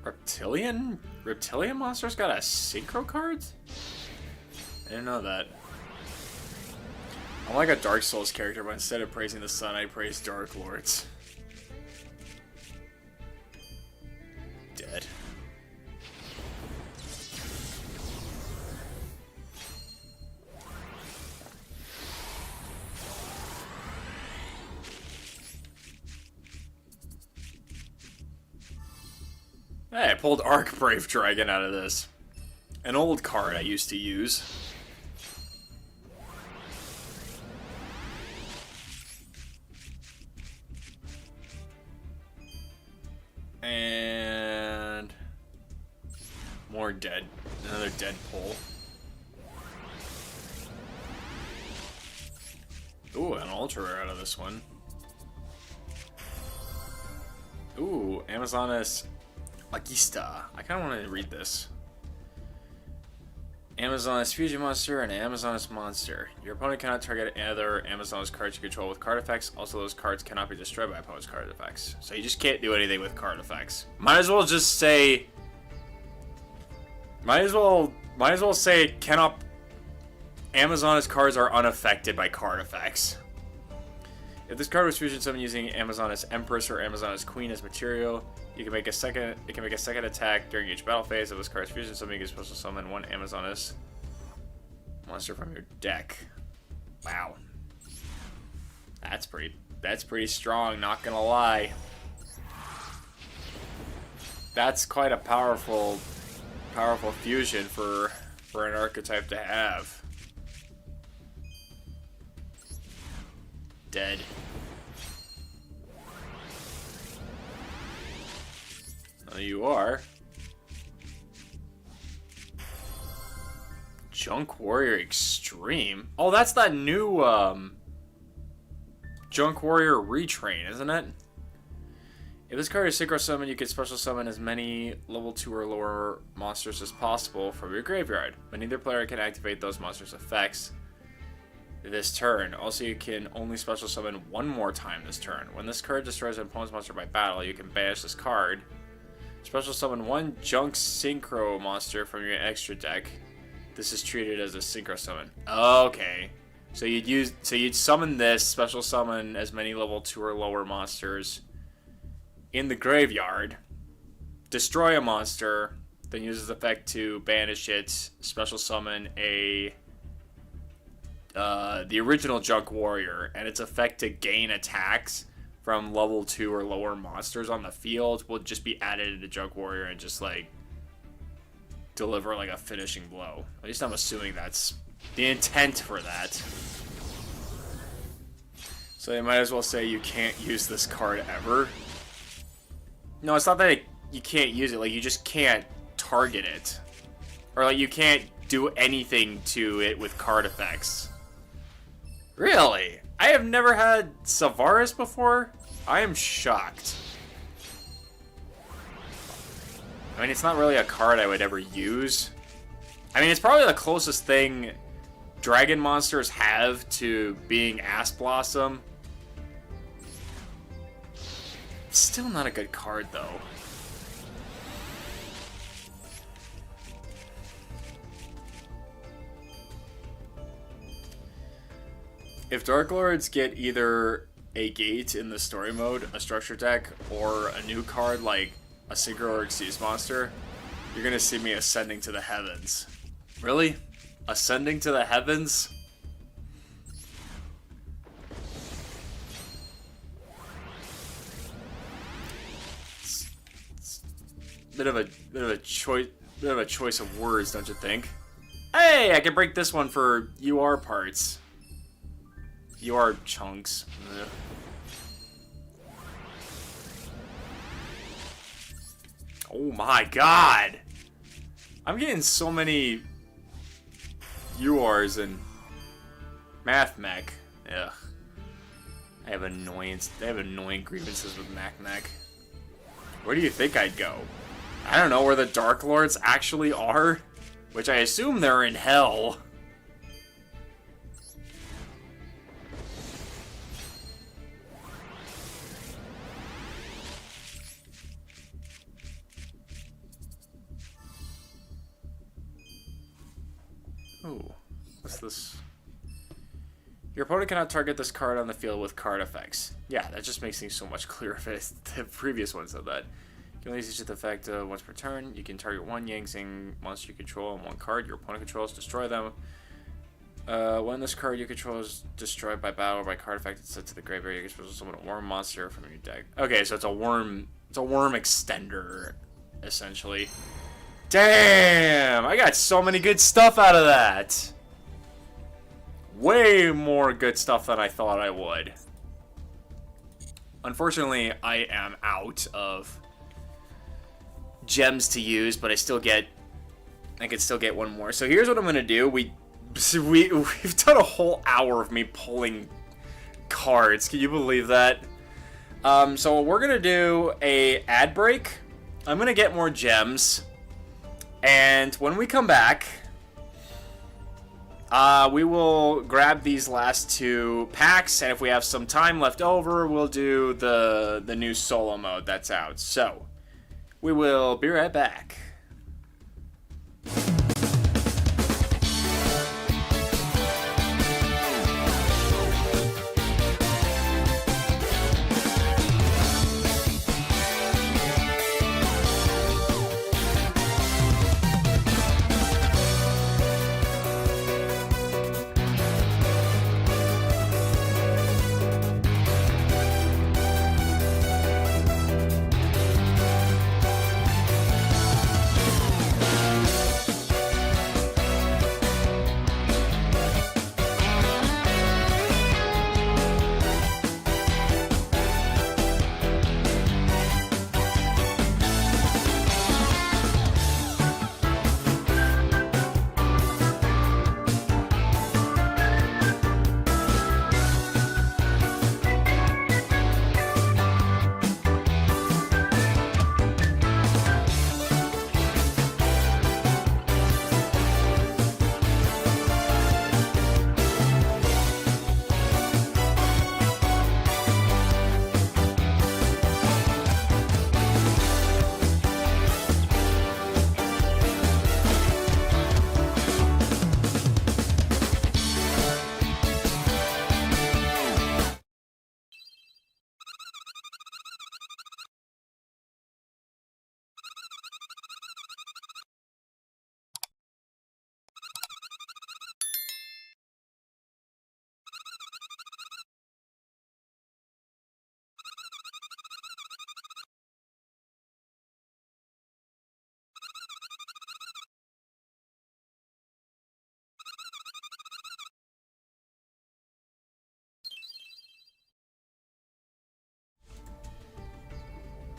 S1: Reptilian? Reptilian monster's got a synchro card? I didn't know that. I'm like a Dark Souls character, but instead of praising the sun, I praise Dark Lords. Dead. Hey, I pulled Arc Brave Dragon out of this. An old card I used to use. And more dead. Another dead pull. Ooh, an ultra rare out of this one. Ooh, Amazonas Agista. I kind of want to read this. Amazonas Fusion Monster and Amazonas Monster. Your opponent cannot target other Amazonas cards you control with card effects. Also, those cards cannot be destroyed by opponent's card effects. So you just can't do anything with card effects. Might as well just say... Might as well say cannot... Amazonas cards are unaffected by card effects. If this card was fusion summoned using Amazonas Empress or Amazonas Queen as material, it can make a second attack during each battle phase. If this card's fusion summoned, you can special summon one Amazonas monster from your deck. Wow. That's pretty strong, not gonna lie. That's quite a powerful fusion for an archetype to have. Dead. Oh, you are. Junk Warrior Extreme? Oh, that's that new, Junk Warrior Retrain, isn't it? If this card is synchro summon, you can special summon as many level 2 or lower monsters as possible from your graveyard, but neither player can activate those monsters' effects this turn. Also, you can only special summon one more time this turn. When this card destroys an opponent's monster by battle, you can banish this card. Special summon one junk synchro monster from your extra deck. This is treated as a synchro summon. Okay. So you'd summon this, special summon as many level 2 or lower monsters in the graveyard, destroy a monster, then use its effect to banish it, special summon the original Junk Warrior, and its effect to gain attacks from level 2 or lower monsters on the field will just be added into Junk Warrior and just like deliver like a finishing blow. At least I'm assuming that's the intent for that. So you might as well say you can't use this card ever. No, it's not that you can't use it, like you just can't target it. Or like you can't do anything to it with card effects. Really? I have never had Savaris before? I am shocked. I mean, it's not really a card I would ever use. I mean, it's probably the closest thing dragon monsters have to being Ass Blossom. Still not a good card, though. If Dark Lords get either a gate in the story mode, a structure deck, or a new card like a Synchro or Xyz monster, you're gonna see me ascending to the heavens. Really? Ascending to the heavens? It's bit of a choice of words, don't you think? Hey, I can break this one for UR parts. UR chunks. Ugh. Oh my god! I'm getting so many URs and Math Mech. Ugh. I have annoying grievances with Math Mech. Where do you think I'd go? I don't know where the Dark Lords actually are, which I assume they're in hell. Oh, what's this? Your opponent cannot target this card on the field with card effects. Yeah, that just makes things so much clearer if the previous one said that. You can only use the effect once per turn. You can target one Yang monster you control on one card your opponent controls, destroy them. When this card you control is destroyed by battle or by card effect, it's set to the graveyard. You can summon a worm monster from your deck. Okay, so it's a worm extender, essentially. Damn! I got so many good stuff out of that! Way more good stuff than I thought I would. Unfortunately, I am out of gems to use, but I could still get one more. So here's what I'm gonna do. We've done a whole hour of me pulling cards. Can you believe that? So we're gonna do a ad break. I'm gonna get more gems, and when we come back, we will grab these last 2 packs, and if we have some time left over, we'll do the new solo mode that's out. So we will be right back.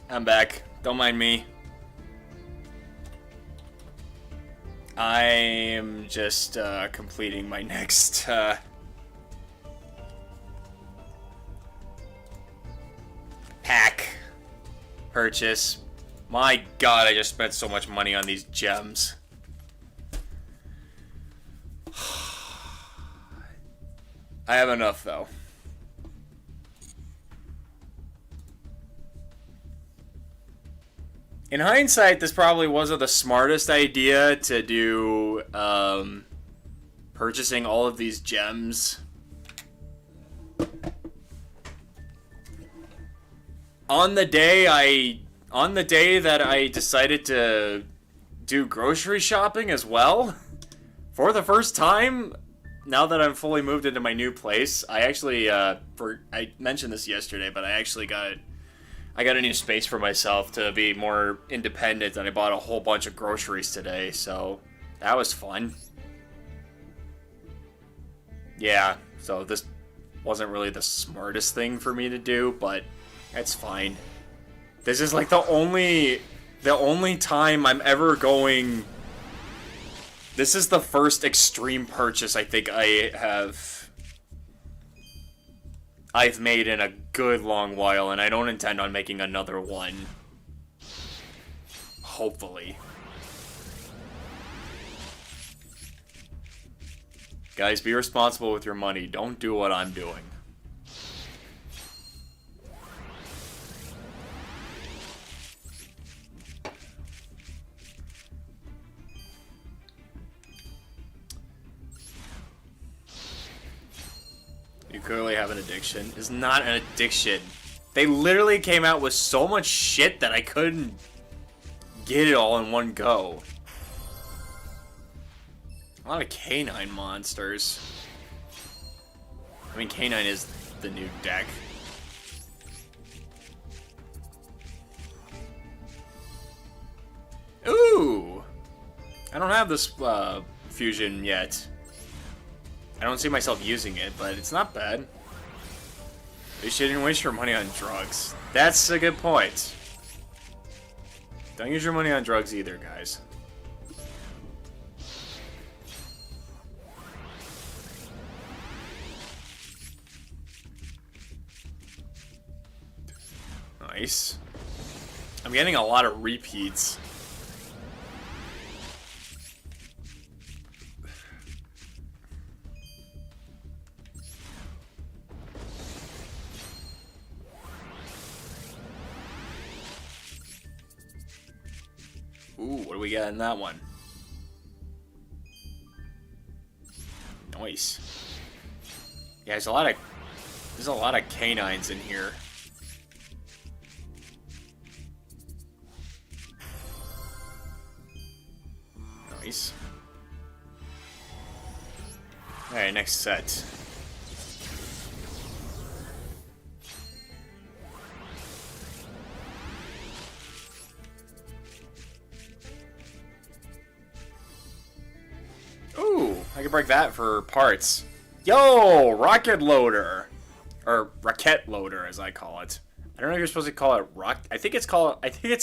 S1: I'm back. Don't mind me. I'm just completing my next pack purchase. My god, I just spent so much money on these gems. I have enough though. In hindsight, this probably wasn't the smartest idea to do purchasing all of these gems. On the day that I decided to do grocery shopping as well, for the first time, now that I'm fully moved into my new place, I actually I mentioned this yesterday, but I actually got a new space for myself to be more independent, and I bought a whole bunch of groceries today, so that was fun. Yeah, so this wasn't really the smartest thing for me to do, but that's fine. This is like the only time I'm ever going. This is the first extreme purchase I think I've made in a good long while, and I don't intend on making another one. Hopefully. Guys, be responsible with your money. Don't do what I'm doing. You clearly have an addiction. It's not an addiction. They literally came out with so much shit that I couldn't get it all in one go. A lot of canine monsters. I mean, canine is the new deck. Ooh! I don't have this fusion yet. I don't see myself using it, but it's not bad. You shouldn't waste your money on drugs. That's a good point. Don't use your money on drugs either, guys. Nice. I'm getting a lot of repeats. Ooh, what do we got in that one? Nice. Yeah, there's a lot of canines in here. Nice. Alright, next set. Ooh, I can break that for parts. Yo, rocket loader. Or rocket loader, as I call it. I don't know if you're supposed to call it I think it's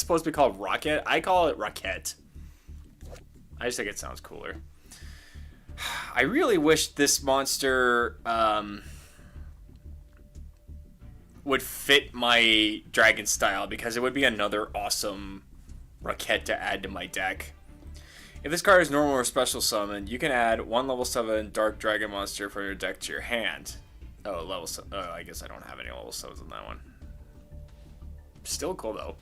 S1: supposed to be called rocket. I call it rocket. I just think it sounds cooler. I really wish this monster would fit my dragon style, because it would be another awesome rocket to add to my deck. If this card is normal or special summoned, you can add one level 7 dark dragon monster from your deck to your hand. Oh, level 7. Oh, I guess I don't have any level 7s on that one. Still cool, though.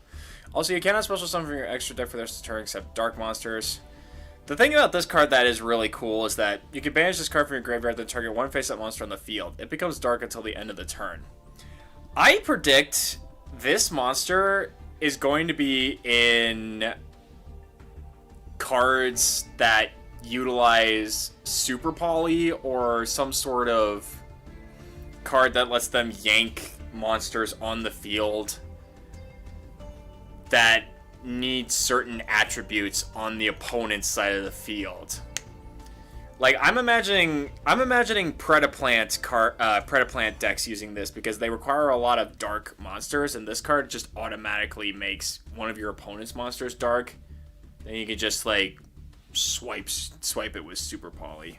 S1: Also, you cannot special summon from your extra deck for the rest of the turn except dark monsters. The thing about this card that is really cool is that you can banish this card from your graveyard, then target one face-up monster on the field. It becomes dark until the end of the turn. I predict this monster is going to be in cards that utilize Super Poly or some sort of card that lets them yank monsters on the field that need certain attributes on the opponent's side of the field. Like, I'm imagining Predaplant decks using this, because they require a lot of dark monsters, and this card just automatically makes one of your opponent's monsters dark. Then you can just, like, swipe it with Super Poly.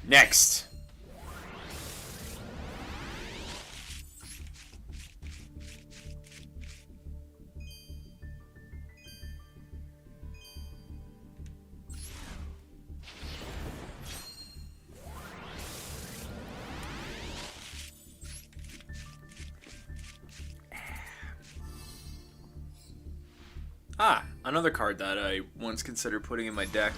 S1: Next. Ah, another card that I once considered putting in my deck.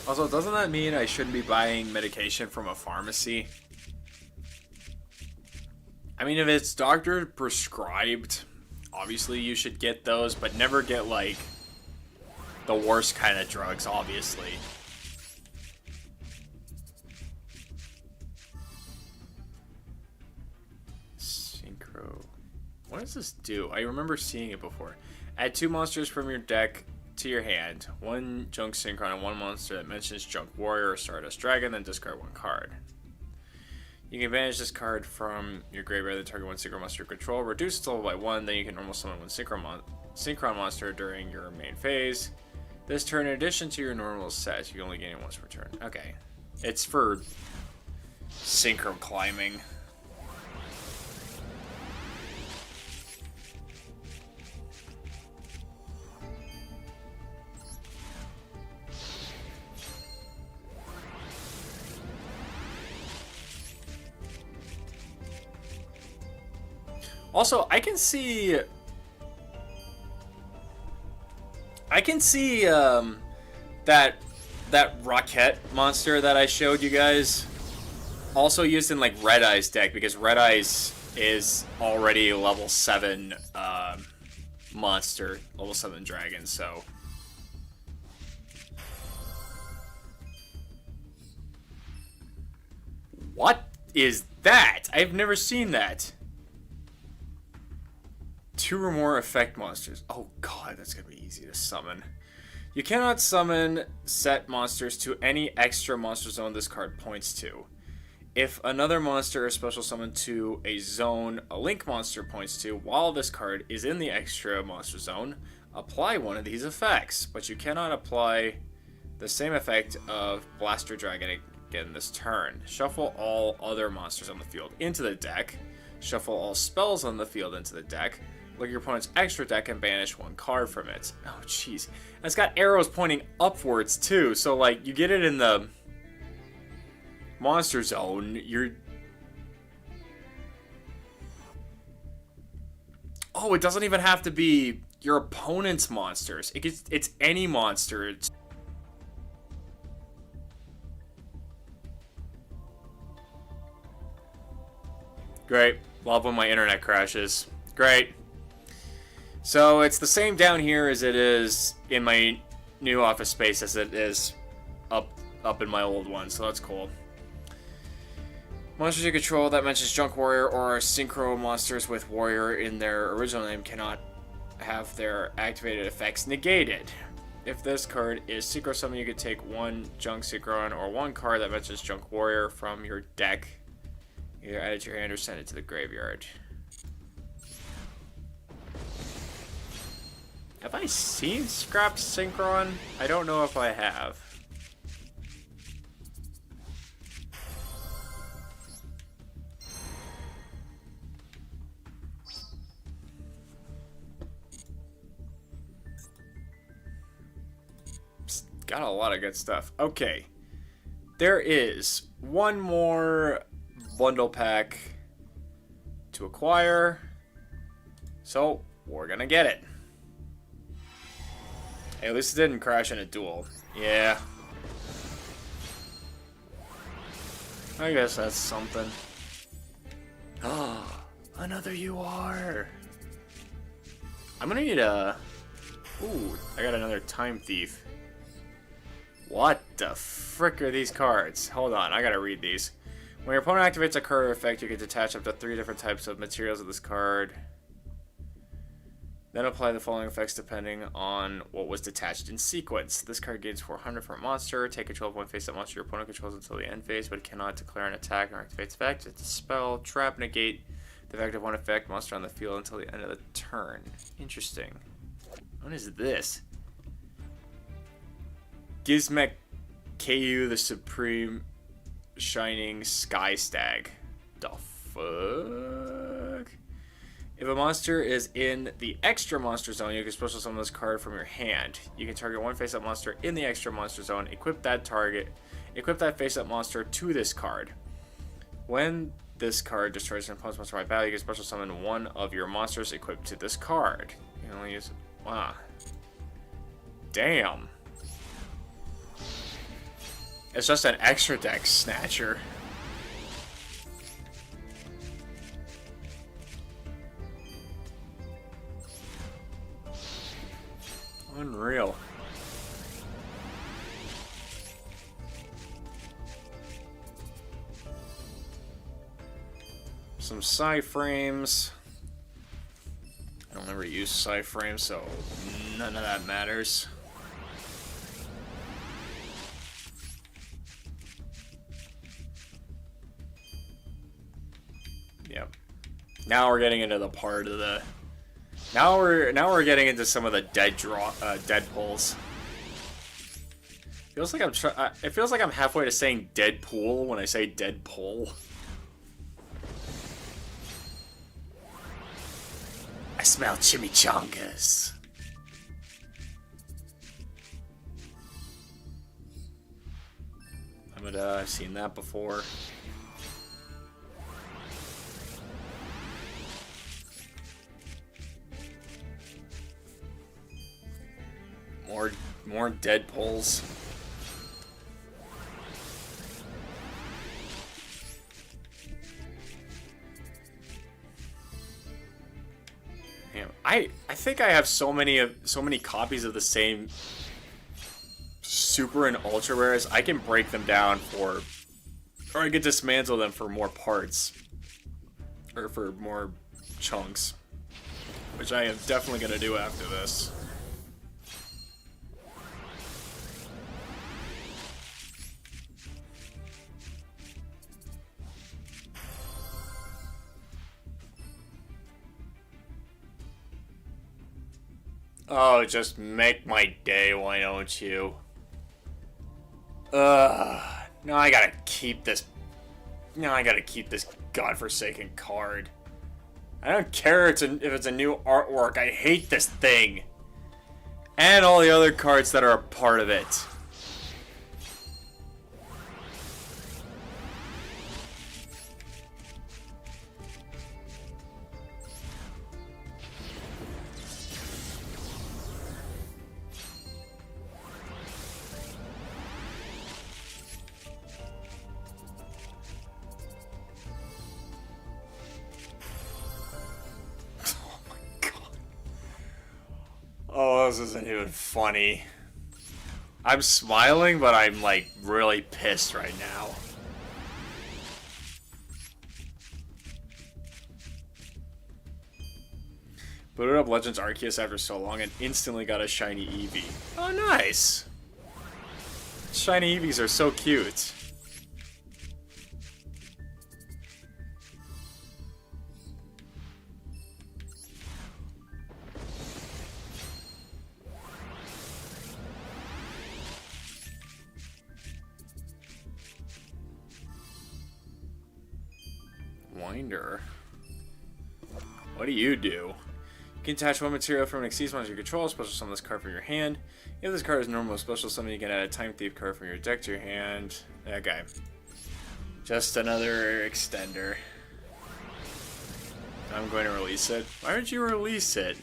S1: Also, doesn't that mean I shouldn't be buying medication from a pharmacy? I mean, if it's doctor prescribed, obviously you should get those, but never get, like, the worst kind of drugs, obviously. Synchro. What does this do? I remember seeing it before. Add 2 monsters from your deck to your hand. 1 Junk Synchron and 1 monster that mentions Junk Warrior or Stardust Dragon, then discard 1 card. You can banish this card from your graveyard, then target 1 Synchron monster you control. Reduce its level by 1, then you can normal summon 1 Synchron monster during your main phase. This turn, in addition to your normal set, you can only gain it once per turn. Okay. It's for Synchro climbing. Also, I can see that Rocket monster that I showed you guys also used in like Red Eye's deck, because Red Eye's is already a level 7 monster, level 7 dragon, so. What is that? I've never seen that. 2 or more effect monsters. Oh god, that's gonna be easy to summon. You cannot summon set monsters to any extra monster zone this card points to. If another monster is special summoned to a zone a link monster points to while this card is in the extra monster zone, apply one of these effects. But you cannot apply the same effect of Blaster Dragon again this turn. Shuffle all other monsters on the field into the deck. Shuffle all spells on the field into the deck. Look at your opponent's extra deck and banish 1 card from it. Oh, jeez. And it's got arrows pointing upwards, too. So, like, you get it in the monster zone, you're... Oh, it doesn't even have to be your opponent's monsters. It's any monster. Great. Love when my internet crashes. Great. So it's the same down here as it is in my new office space as it is up in my old one, so that's cool. Monsters you control that mentions Junk Warrior or Synchro monsters with Warrior in their original name cannot have their activated effects negated. If this card is Synchro Summon, you could take 1 Junk Synchron or 1 card that mentions Junk Warrior from your deck. Either add it to your hand or send it to the graveyard. Have I seen Scrap Synchron? I don't know if I have. Got a lot of good stuff. Okay. There is one more bundle pack to acquire. So, we're gonna get it. Hey, at least it didn't crash in a duel. Yeah. I guess that's something. Oh, another UR. I'm gonna need a... Ooh, I got another Time Thief. What the frick are these cards? Hold on, I gotta read these. When your opponent activates a card or effect, you can detach up to 3 different types of materials of this card. Then apply the following effects depending on what was detached in sequence. This card gains 400 for a monster. Take control of 1 face that monster your opponent controls until the end phase, but cannot declare an attack or activate its effect. It's a spell. Trap, negate the effect of 1 effect monster on the field until the end of the turn. Interesting. What is this? Gizmek KU the Supreme Shining Sky Stag. The fuck? If a monster is in the extra monster zone, you can special summon this card from your hand. You can target 1 face-up monster in the extra monster zone. Equip that face-up monster to this card. When this card destroys an opponent's monster by battle, you can special summon 1 of your monsters equipped to this card. You can only use... Wow. Damn. It's just an extra deck snatcher. Unreal. Some psi frames. I don't ever use psi frames, so none of that matters. Yep. Now we're getting into the part of the... Now we're getting into some of the dead pulls. Feels like it feels like I'm halfway to saying Deadpool when I say Deadpool. I smell chimichangas. I've seen that before. More dead pulls. Damn, I think I have so many copies of the same super and ultra rares. I can break them down for, or I could dismantle them for more parts, or for more chunks, which I am definitely gonna do after this. Oh, just make my day, why don't you? No, I gotta keep this. No, I gotta keep this godforsaken card. I don't care if it's a new artwork. I hate this thing. And all the other cards that are a part of it. Oh, this isn't even funny. I'm smiling, but I'm like really pissed right now. Booted up Legends Arceus after so long and instantly got a shiny Eevee. Oh, nice. Shiny Eevees are so cute. Winder. What do? You can attach one material from an Xyz monster you control, special summon this card from your hand. If this card is normal special summon, you can add a Time Thief card from your deck to your hand. Okay. Just another extender. I'm going to release it. Why would you release it?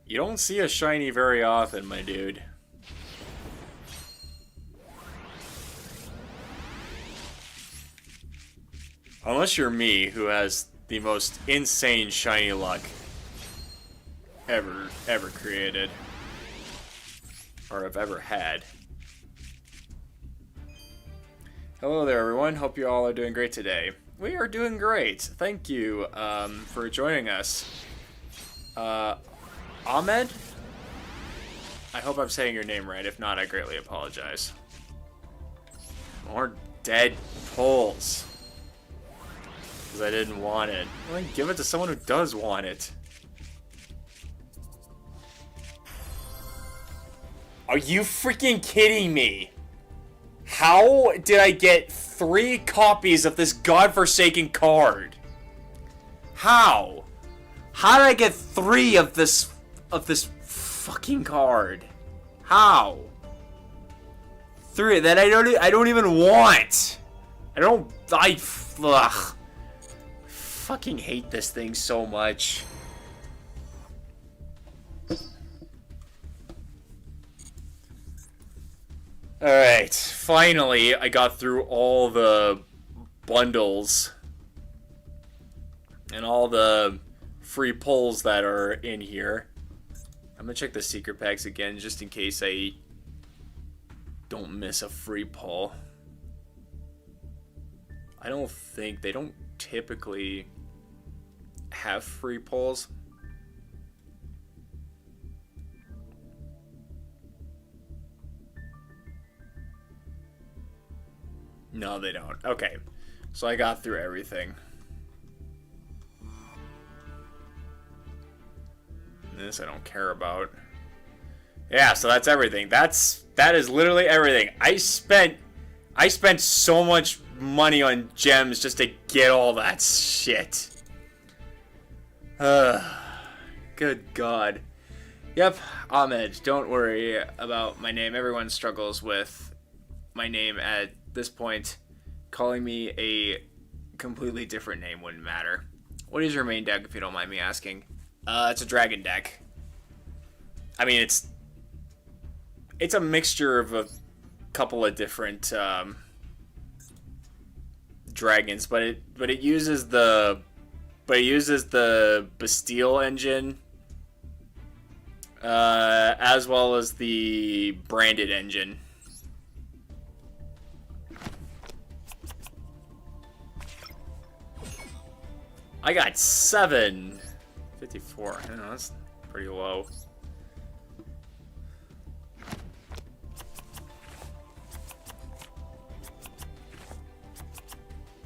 S1: You don't see a shiny very often, my dude. Unless you're me, who has the most insane shiny luck ever created. Or have ever had. Hello there, everyone. Hope you all are doing great today. We are doing great. Thank you for joining us. Ahmed? I hope I'm saying your name right. If not, I greatly apologize. More dead pulls. Because I didn't want it. Well, then give it to someone who does want it. Are you freaking kidding me? How did I get 3 copies of this godforsaken card? How? How did I get 3 of this fucking card? How? 3 that I don't even want. Ugh. Fucking hate this thing so much. Alright, finally I got through all the bundles and all the free pulls that are in here. I'm gonna check the secret packs again just in case I don't miss a free pull. I don't think they don't typically have free pulls. No, they don't. Okay. So I got through everything. This I don't care about. Yeah, so that's everything. That is literally everything. I spent so much money on gems just to get all that shit. Good God. Yep, Ahmed, don't worry about my name. Everyone struggles with my name at this point. Calling me a completely different name wouldn't matter. What is your main deck, if you don't mind me asking? It's a dragon deck. I mean, it's a mixture of a couple of different dragons, but it uses the Bastille engine, as well as the branded engine. I got 754. I don't know, that's pretty low.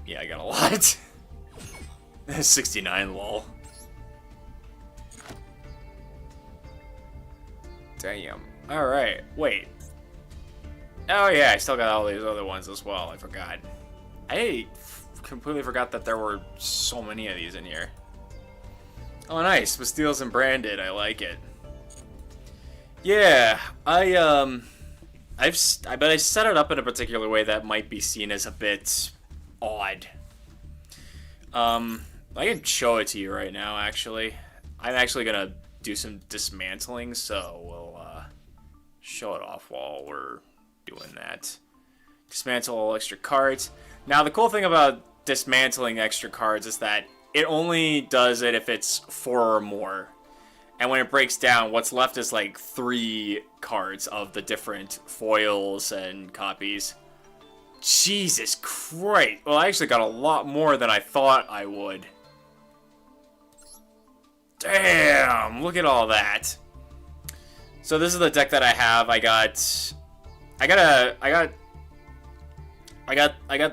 S1: Yeah, I got a lot. 69, lol. Damn. Alright, wait. Oh yeah, I still got all these other ones as well. I forgot. I completely forgot that there were so many of these in here. Oh, nice. Bastilles and branded. I like it. Yeah, but I set it up in a particular way that might be seen as a bit odd. I can show it to you right now, actually. I'm actually gonna do some dismantling, so we'll show it off while we're doing that. Dismantle all extra cards. Now, the cool thing about dismantling extra cards is that it only does it if it's 4 or more. And when it breaks down, what's left is like 3 cards of the different foils and copies. Jesus Christ. Well, I actually got a lot more than I thought I would. Damn, look at all that. So this is the deck that I have. I got the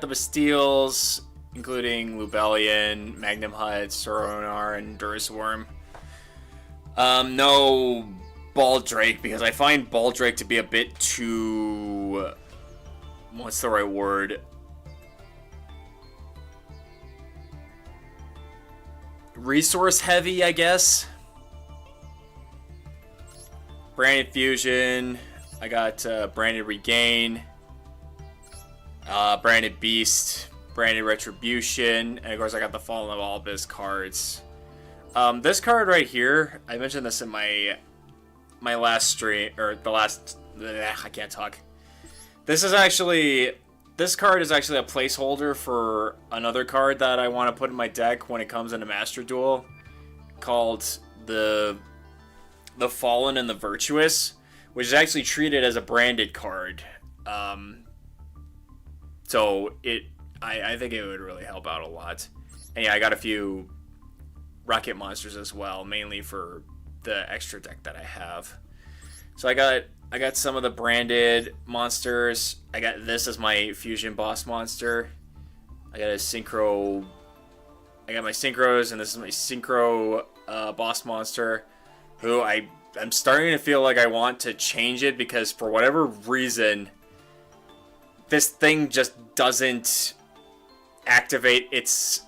S1: Bastilles, including Lubellion, Magnum Hut, Soronar, and Dursworm. No Baldrake, because I find Baldrake to be a bit too... what's the right word? Resource heavy, I guess. Branded Fusion. I got Branded Regain. Branded Beast. Branded Retribution. And of course I got the Fallen of Albus cards. This card right here, I mentioned this in my last stream, or the last... I can't talk. This card is actually a placeholder for another card that I want to put in my deck when it comes into Master Duel, called the Fallen and the Virtuous, which is actually treated as a branded card. So I think it would really help out a lot. And yeah, I got a few rocket monsters as well, mainly for the extra deck that I have. So I got some of the branded monsters. I got this as my fusion boss monster. I got my synchros, and this is my synchro boss monster, who I'm starting to feel like I want to change it, because for whatever reason, this thing just doesn't activate its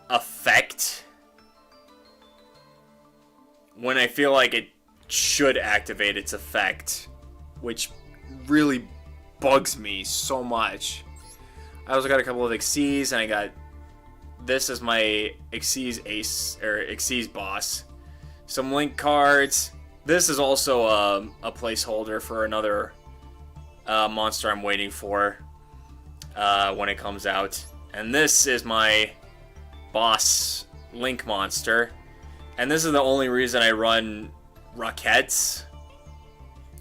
S1: effect when I feel like it should activate its effect, which really bugs me so much. I also got a couple of Xyz, and I got this as my Xyz ace, or Xyz boss. Some Link cards. This is also a placeholder for another monster I'm waiting for when it comes out. And this is my boss Link monster. And this is the only reason I run Rockets,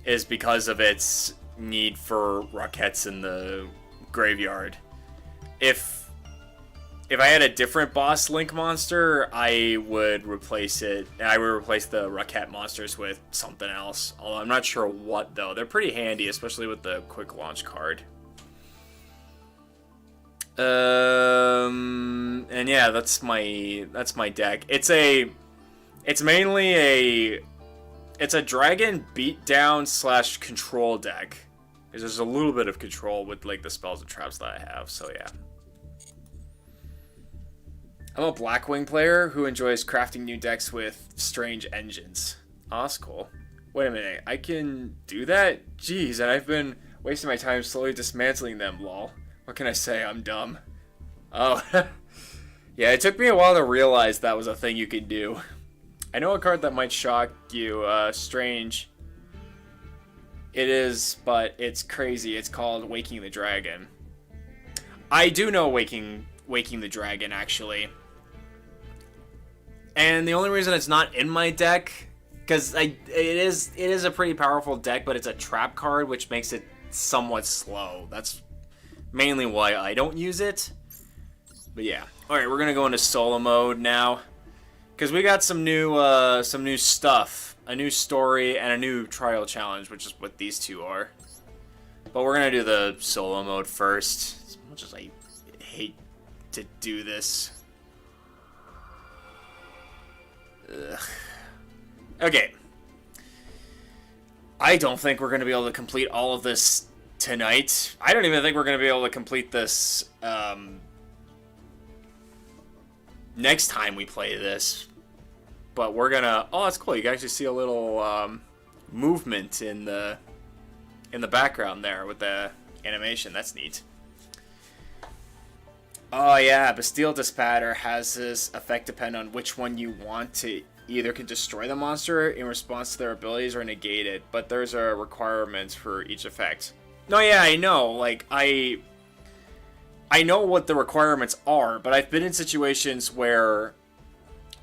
S1: is because of its need for Rockets in the graveyard. If I had a different boss Link monster, I would replace it. I would replace the Rocket monsters with something else. Although I'm not sure what, though. They're pretty handy, especially with the quick launch card. And yeah, that's my deck. It's mainly a dragon beatdown / control deck. Because there's a little bit of control with like the spells and traps that I have, so yeah. I'm a Blackwing player who enjoys crafting new decks with strange engines. Oh, that's cool. Wait a minute, I can do that? Jeez, and I've been wasting my time slowly dismantling them, lol. What can I say? I'm dumb. Oh. Yeah, it took me a while to realize that was a thing you could do. I know a card that might shock you. Strange. It is, but it's crazy. It's called Waking the Dragon. I do know Waking the Dragon, actually. And the only reason it's not in my deck, because it is a pretty powerful deck, but it's a trap card, which makes it somewhat slow. That's mainly why I don't use it. But yeah. Alright, we're gonna go into solo mode now. Because we got some new stuff. A new story and a new trial challenge, which is what these two are. But we're gonna do the solo mode first. As much as I hate to do this. Ugh. Okay. I don't think we're gonna be able to complete all of this tonight. I don't even think we're gonna be able to complete this next time we play this. But we're gonna... Oh, that's cool. You can actually see a little movement in the background there with the animation. That's neat. Oh yeah, Bastille Dispatter has this effect depend on which one you want to either can destroy the monster in response to their abilities or negate it. But there's a requirement for each effect. No, yeah, I know. Like, I know what the requirements are, but I've been in situations where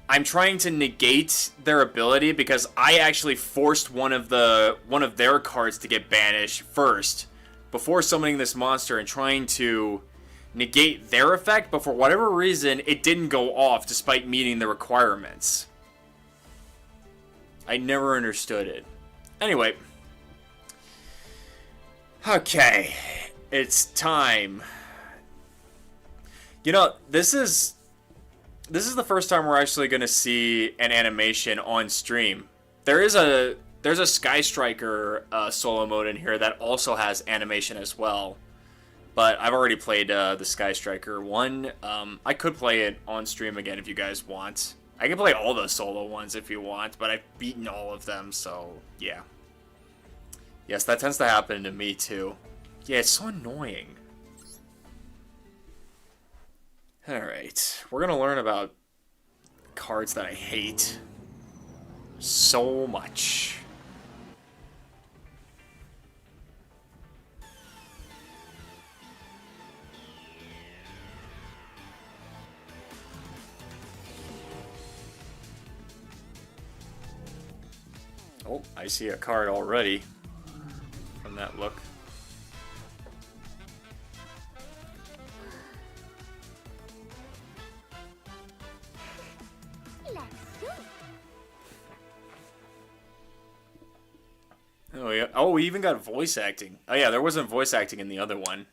S1: I'm trying to negate their ability because I actually forced one of their cards to get banished first before summoning this monster and trying to negate their effect, but for whatever reason it didn't go off despite meeting the requirements. I never understood it. Anyway. Okay. It's time. You know, this is the first time we're actually going to see an animation on stream. There's a Sky Striker solo mode in here that also has animation as well. But I've already played the Sky Striker one. I could play it on stream again if you guys want. I can play all the solo ones if you want, but I've beaten all of them, so yeah. Yes, that tends to happen to me too. Yeah, it's so annoying. Alright, we're gonna learn about cards that I hate so much. Oh, I see a card already from that look. Oh yeah. Oh, we even got voice acting. Oh yeah, there wasn't voice acting in the other one.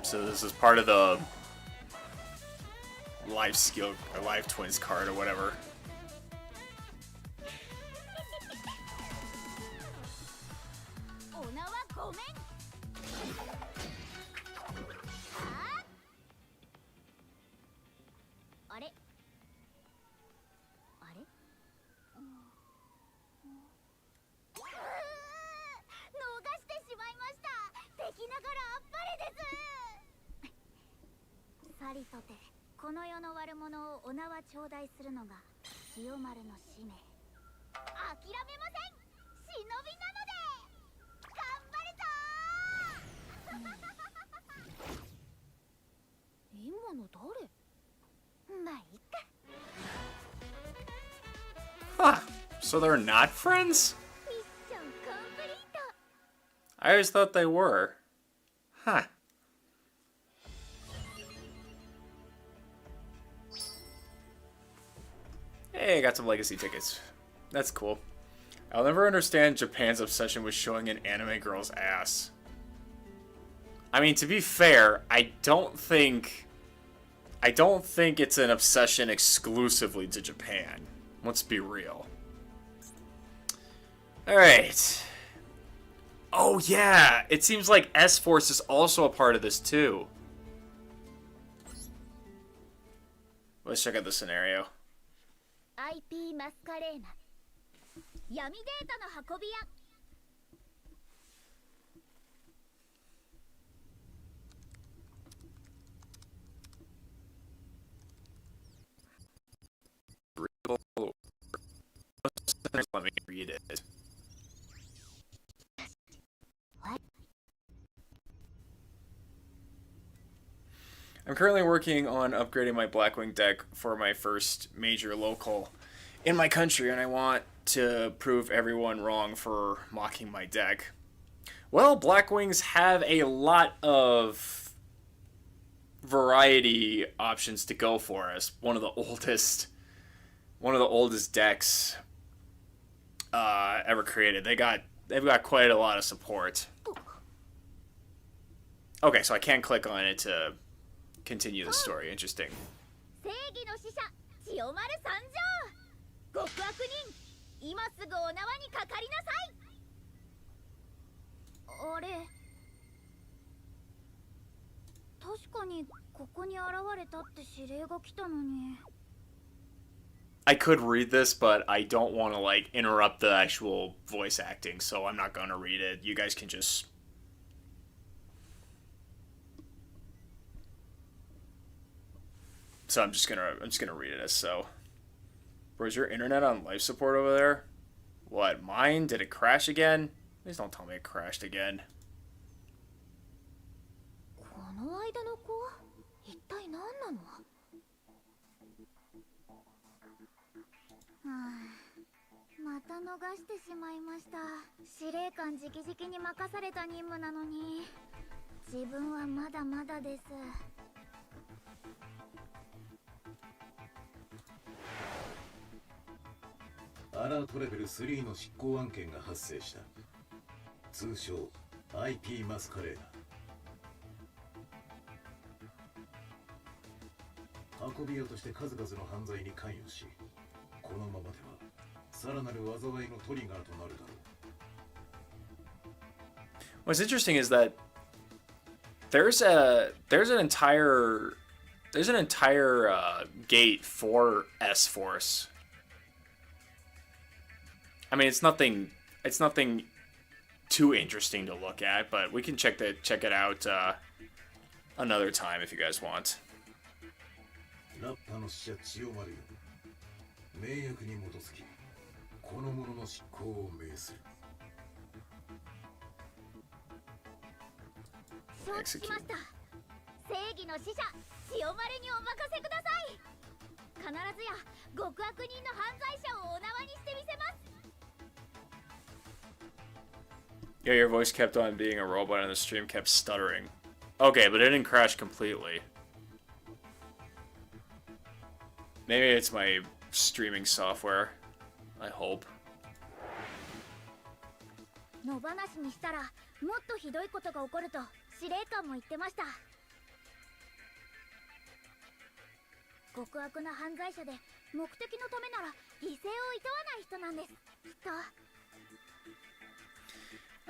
S1: So this is part of the live skill or live twins card or whatever. Huh. So they're not friends? I always thought they were. Huh. Hey, I got some legacy tickets. That's cool. I'll never understand Japan's obsession with showing an anime girl's ass. I mean, to be fair, I don't think it's an obsession exclusively to Japan. Let's be real. Alright. Oh yeah, it seems like S-Force is also a part of this too. Let's check out the scenario.
S3: IP マスカレーナ闇データの運び屋
S1: Let me read it. I'm currently working on upgrading my Blackwing deck for my first major local in my country, and I want to prove everyone wrong for mocking my deck. Well, Blackwings have a lot of variety options to go for as one of the oldest decks ever created. They've got quite a lot of support. Okay, so I can't click on it to continue the story. Interesting.
S3: 正義の使者千代丸参上極悪人今すぐお縄にかかりなさいあれ確かにここに現れたって指令が来たのに
S1: I could read this, but I don't want to like interrupt the actual voice acting, so I'm not gonna read it. You guys can just. So I'm just gonna read it as so. Bro, is your internet on life support over there? What, mine? Did it crash again? Please don't tell me it crashed again.
S3: この間の子一体何なのまた逃してしまいました司令官直々に任された任務なのに自分はまだまだです
S4: アラートレベル3の執行案件が発生した通称 IP マスカレーナ運び屋として数々の犯罪に関与しこのままではさらなる災いのトリガーとなるだろう
S1: What's interesting is that there's an entire gate for S-Force. I mean, it's nothing too interesting to look at, but we can check it out another time if you guys want.
S4: ラッパの使者千代丸よ命役に基づきこの者の執行を命する
S3: 承知しました正義の使者千代丸にお任せください必ずや極悪人の犯罪者をお縄にしてみせます
S1: Yeah, your voice kept on being a robot and the stream kept stuttering. Okay, but it didn't crash completely. Maybe it's my streaming software. I hope.
S3: 野放しにしたらもっとひどいことが起こると司令官も言ってました極悪な犯罪者で目的のためなら犠牲を厭わない人なんですきっと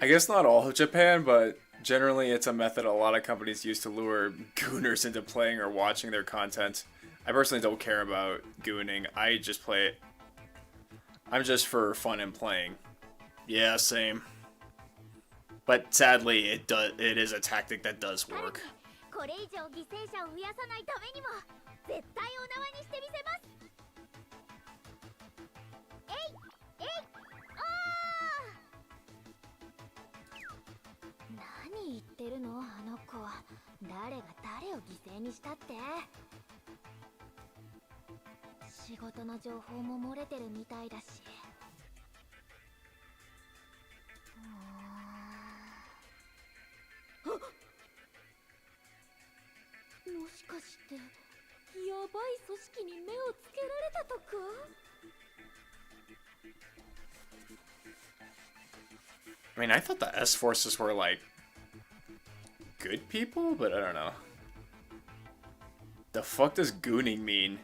S1: I guess not all of Japan, but generally it's a method a lot of companies use to lure gooners into playing or watching their content. I personally don't care about gooning. I just play it. I'm just for fun and playing. Yeah, same. But sadly, it is a tactic that does work.
S3: これ以上犠牲者を増やさないためにも絶対お縄にしてみせますえいえい何言ってるのあの子は誰が誰を犠牲にしたって仕事の情報も漏れてるみたいだしもしかしてやばい組織に目をつけられたとか
S1: I mean, I thought the S-Forces were, like, good people, but I don't know. The fuck does gooning mean?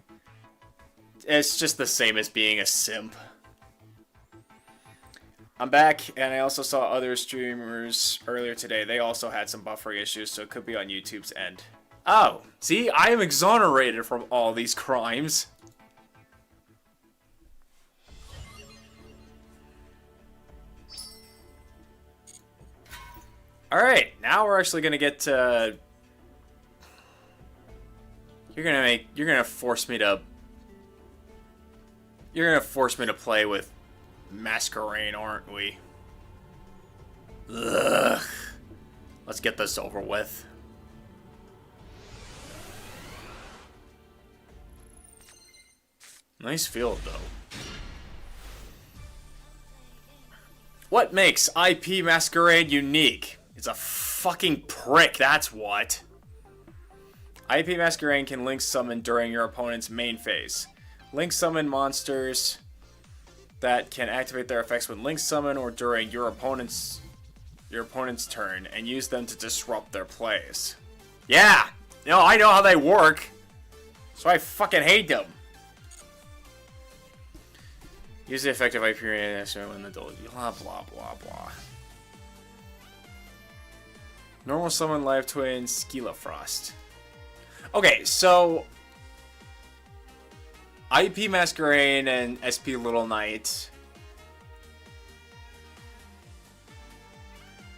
S1: It's just the same as being a simp. I'm back, and I also saw other streamers earlier today. They also had some buffering issues, so it could be on YouTube's end. Oh, see? I am exonerated from all these crimes. Alright, now we're actually gonna get to... You're gonna force me to play with Masquerade, aren't we? Ugh. Let's get this over with. Nice field, though. What makes IP Masquerade unique? It's a fucking prick, that's what. IP Masquerade can link summon during your opponent's main phase. Link summon monsters that can activate their effects when link summon or during your opponent's turn, and use them to disrupt their plays. Yeah! No, I know how they work. So I fucking hate them. Use the effective IP when the duel. Blah blah blah blah. Normal summon live twin Skillafrost. Okay, so IP Masquerade and SP Little Knight,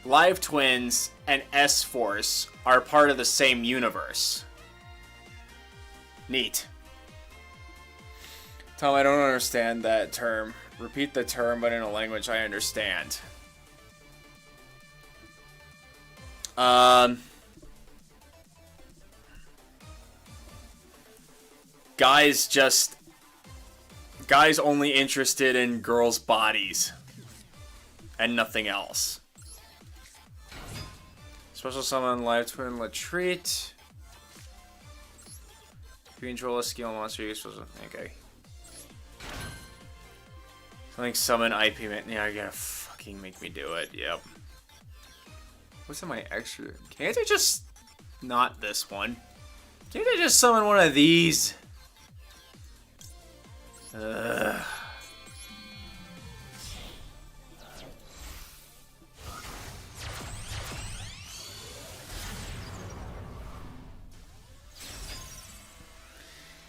S1: Live Twins and S-Force are part of the same universe. Neat. Tom, I don't understand that term. Repeat the term, but in a language I understand. Guys only interested in girls' bodies. And nothing else. Special summon Live Twin Latreat. If you control a skill monster, you're supposed to... Okay. Something summon IP... Yeah, you're gonna fucking make me do it. Yep. What's in my extra... Can't I just... Not this one. Can't I just summon one of these? Ugh.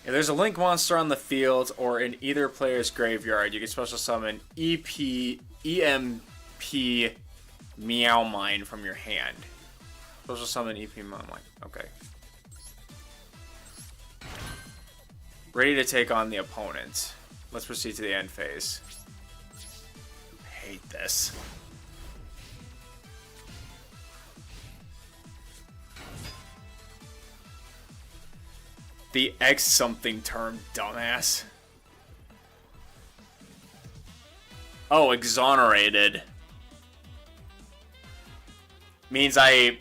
S1: If there's a link monster on the field or in either player's graveyard, you can special summon EMP Meow Mine from your hand. Special summon EP Meow Mine. Okay. Ready to take on the opponent. Let's proceed to the end phase. I hate this. The X something term, dumbass. Oh, exonerated. Means I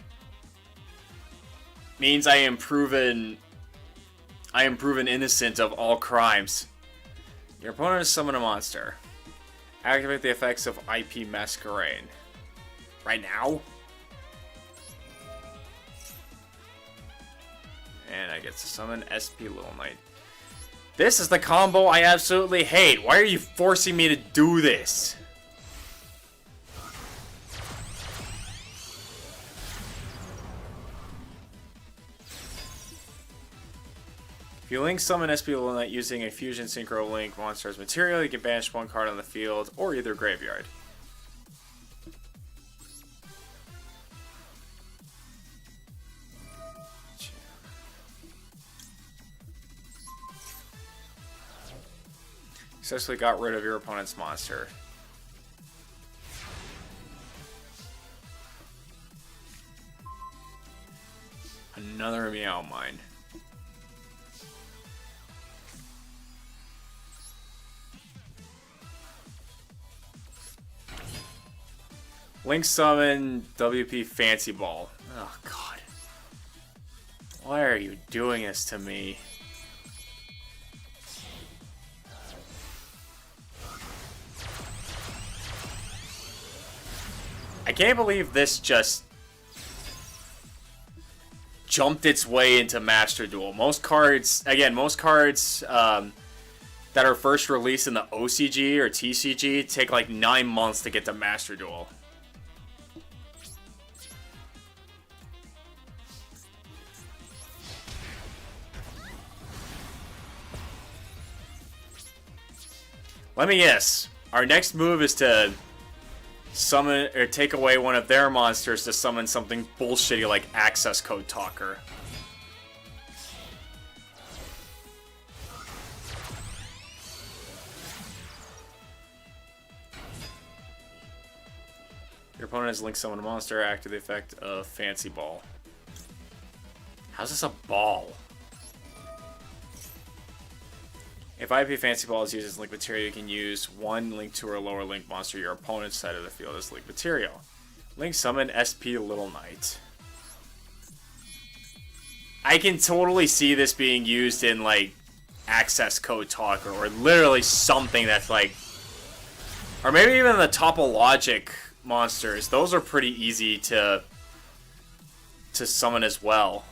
S1: am proven innocent of all crimes. Your opponent has summoned a monster. Activate the effects of IP Masquerade. Right now? And I get to summon SP Little Knight. This is the combo I absolutely hate. Why are you forcing me to do this? If you link summon SP Little Knight using a Fusion Synchro Link monster as material, you can banish one card on the field or either graveyard. Successfully got rid of your opponent's monster. Another Meow Mine. Link summon WP Fancy Ball. Oh god. Why are you doing this to me? I can't believe this just jumped its way into Master Duel. Most cards that that are first released in the OCG or TCG take like 9 months to get to Master Duel. Let me guess. Our next move is to summon or take away one of their monsters to summon something bullshitty like Access Code Talker. Your opponent has linked summon a monster, active the effect of Fancy Ball. How's this a ball? If IP Fancy Ball is used as link material, you can use one link 2 or lower link monster your opponent's side of the field as link material. Link summon SP Little Knight. I can totally see this being used in like Access Code Talker or literally something that's like, or maybe even the topologic monsters. Those are pretty easy to summon as well.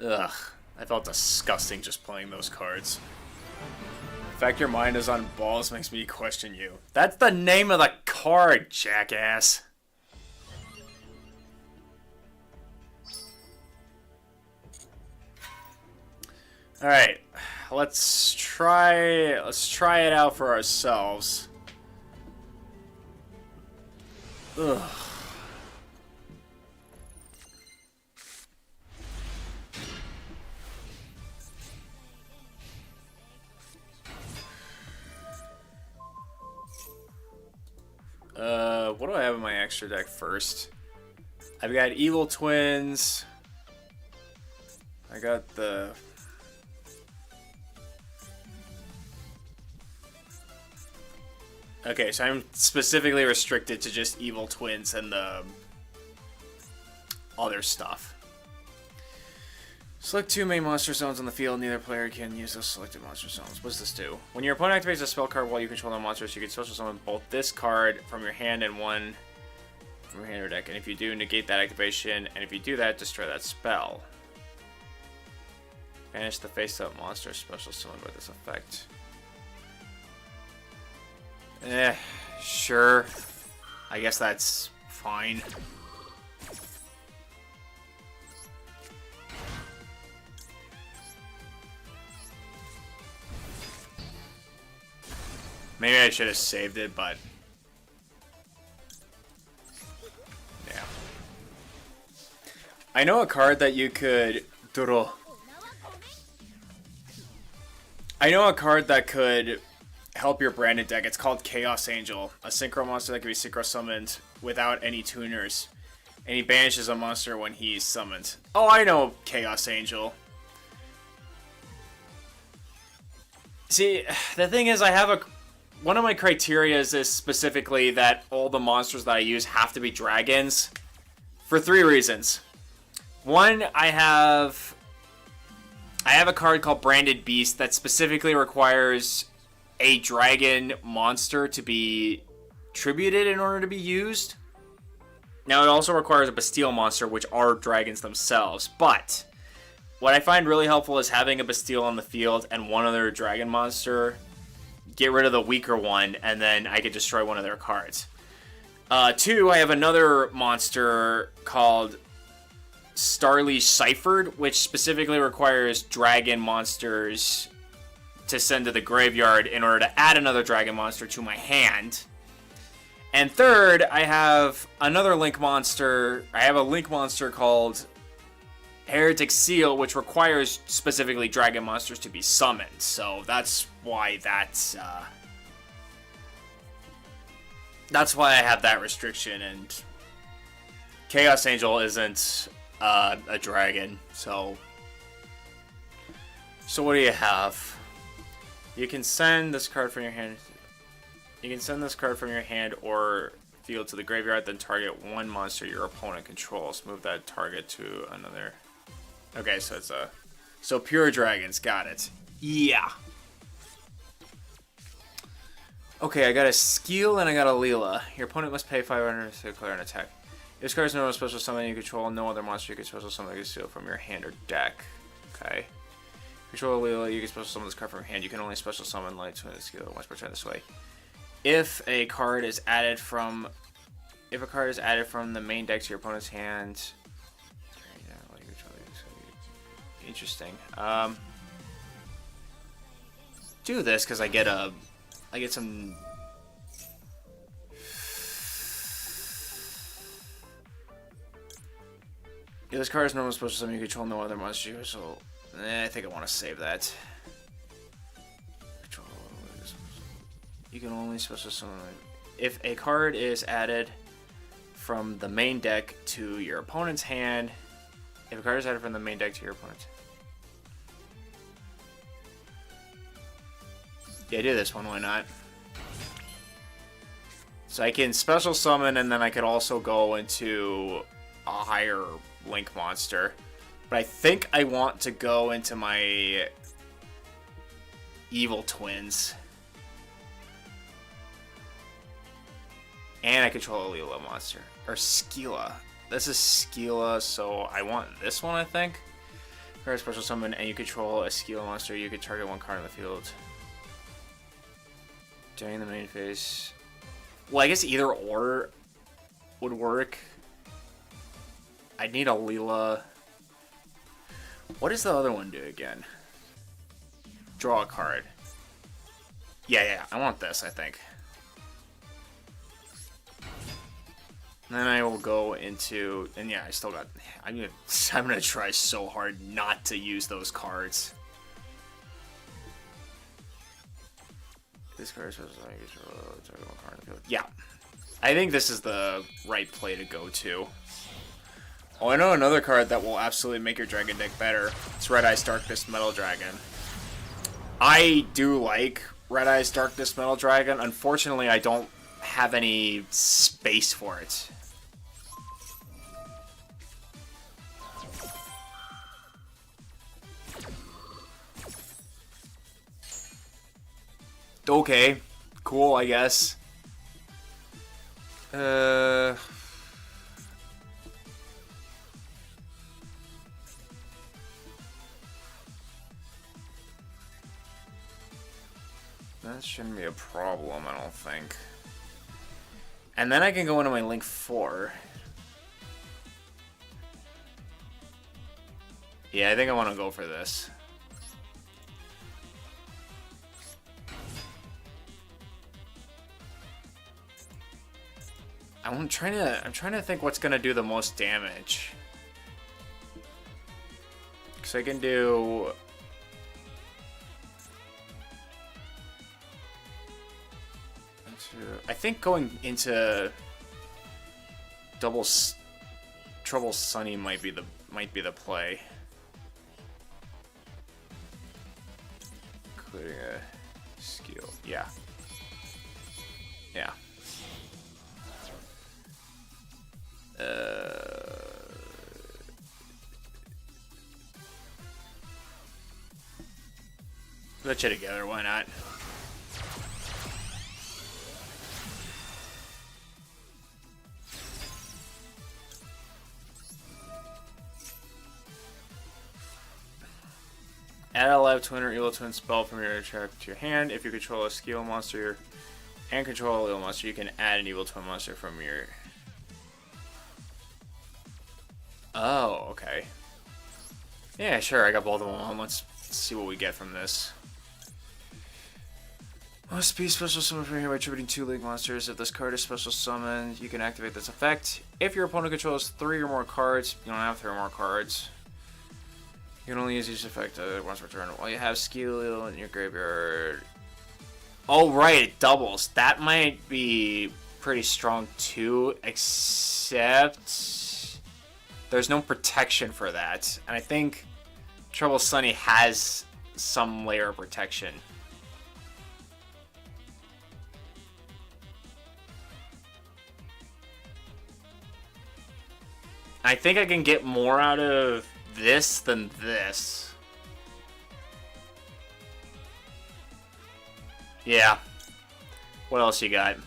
S1: Ugh, I felt disgusting just playing those cards. The fact your mind is on balls makes me question you. That's the name of the card, jackass. Alright, let's try it out for ourselves. Ugh. What do I have in my extra deck first? I've got Evil Twins. I got the... Okay, so I'm specifically restricted to just Evil Twins and the other stuff. Select 2 main monster zones on the field. Neither player can use those selected monster zones. What does this do? When your opponent activates a spell card while you control the monsters, you can special summon both this card from your hand and one from your hand or deck. And if you do, negate that activation. And if you do that, destroy that spell. Banish the face-up monster special summon with this effect. Sure. I guess that's fine. Maybe I should have saved it, but... yeah. I know a card that you could... I know a card that could help your branded deck. It's called Chaos Angel. A synchro monster that can be synchro summoned without any tuners. And he banishes a monster when he's summoned. Oh, I know Chaos Angel. See, the thing is, I have a... one of my criteria is specifically that all the monsters that I use have to be dragons. For 3 reasons. One, I have a card called Branded Beast that specifically requires a dragon monster to be tributed in order to be used. Now, it also requires a Bastille monster, which are dragons themselves. But what I find really helpful is having a Bastille on the field and one other dragon monster. Get rid of the weaker one, and then I could destroy one of their cards. 2, I have another monster called Starleash Ciphered, which specifically requires dragon monsters to send to the graveyard in order to add another dragon monster to my hand. And 3rd, I have another link monster. I have a link monster called Heretic Seal, which requires specifically dragon monsters to be summoned. So that's why that's why I have that restriction. And Chaos Angel isn't a dragon. So what do you have? You can send this card from your hand. You can send this card from your hand or field to the graveyard, then target one monster your opponent controls. Move that target to another. Okay, so it's a... So pure dragons, got it. Yeah. Okay, I got a Skill and I got a Leela. Your opponent must pay 500 to declare an attack. If this card is no special summon you control, no other monster you can special summon you can steal from your hand or deck. Okay. Control Leela, you can special summon this card from your hand. You can only special summon Light Twin Skill once per turn this way. If a card is added from the main deck to your opponent's hand. Interesting. Do this because I get some. If this card is normal special summon you control no other monster, so I think I want to save that. Control. You can only special summon if a card is added from the main deck to your opponent's hand. If a card is added from the main deck to your opponent's. Yeah, do this one, why not? So I can special summon and then I could also go into a higher Link monster. But I think I want to go into my Evil Twins. And I control a Leela monster. Or Skila. This is Skila, so I want this one, I think. For a special summon and you control a Skila monster, you can target one card in the field. During the main phase. Well, I guess either or would work. I'd need a Leela. What does the other one do again? Draw a card. Yeah, I want this, I think. And then I will go into, and yeah, I still got. I'm gonna try so hard not to use those cards. This card is supposed to target one card in the field. Yeah, I think this is the right play to go to. Oh, I know another card that will absolutely make your dragon deck better. It's Red Eyes Darkness Metal Dragon. I do like Red Eyes Darkness Metal Dragon. Unfortunately, I don't have any space for it. Okay, cool, I guess. That shouldn't be a problem, I don't think. And then I can go into my Link 4. Yeah, I think I want to go for this. I'm trying to think what's gonna do the most damage. Cause I can do. I think going into Trouble Sunny might be the play. Including a skill. Yeah. Yeah. Put you together, why not? Add a live twin or evil twin spell from your track to your hand. If you control a skill monster and control a little monster, you can add an evil twin monster from your. Oh, okay. Yeah, sure, I got both of them on. Let's see what we get from this. Must be special summon from here by attributing 2 League monsters. If this card is special summoned, you can activate this effect. If your opponent controls 3 or more cards, you don't have 3 or more cards. You can only use each effect once per turn. While you have skill in your graveyard. Oh, right, it doubles. That might be pretty strong too, except there's no protection for that. And I think Trouble Sunny has some layer of protection. I think I can get more out of this than this. Yeah. What else you got?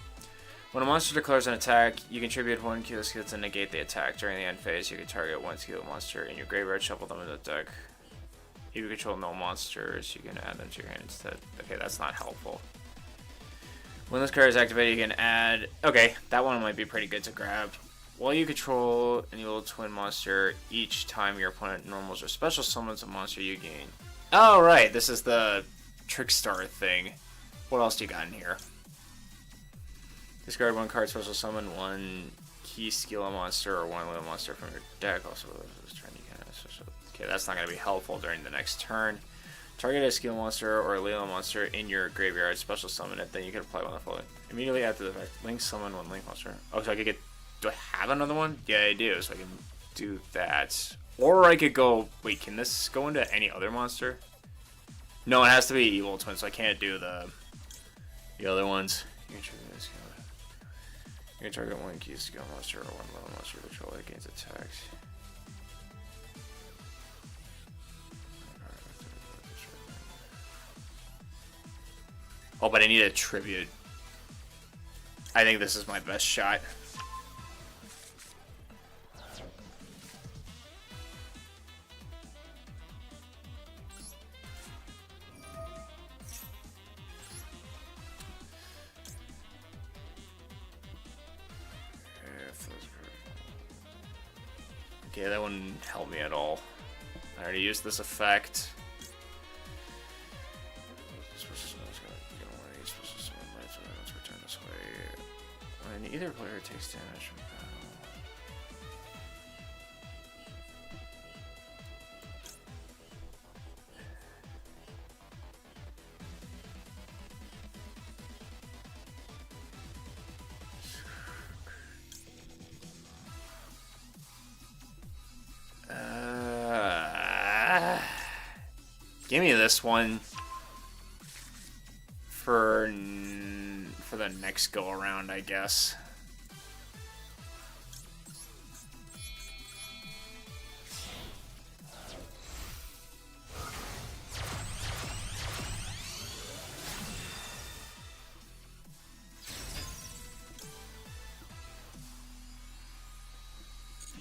S1: When a monster declares an attack, you contribute 1 skill skill to negate the attack. During the end phase, you can target 1 skill monster in your graveyard, shuffle them in the deck. If you control no monsters, you can add them to your hand instead. Okay, that's not helpful. When this card is activated, you can add... Okay, that one might be pretty good to grab. While you control an evil twin monster, each time your opponent normals or special summons a monster, you gain. Oh, right, this is the Trickstar thing. What else do you got in here? Discard 1 card, special summon 1 key skill a monster or 1 little monster from your deck. Also, this turn you can. Okay, that's not going to be helpful during the next turn. Target a skill monster or a Lilo monster in your graveyard, special summon it, then you can apply one of the following. Immediately after the fact, link summon 1 link monster. Oh, so I could get... Do I have another one? Yeah, I do, so I can do that. Or I could go... Wait, can this go into any other monster? No, it has to be evil twin, so I can't do the other ones. You can target 1 key skill monster or 1 little monster control that gains attacks. Oh, but I need a tribute. I think this is my best shot. Okay, that wouldn't help me at all. I already used this effect. When either player takes damage from battle. Give me this one for the next go around, I guess.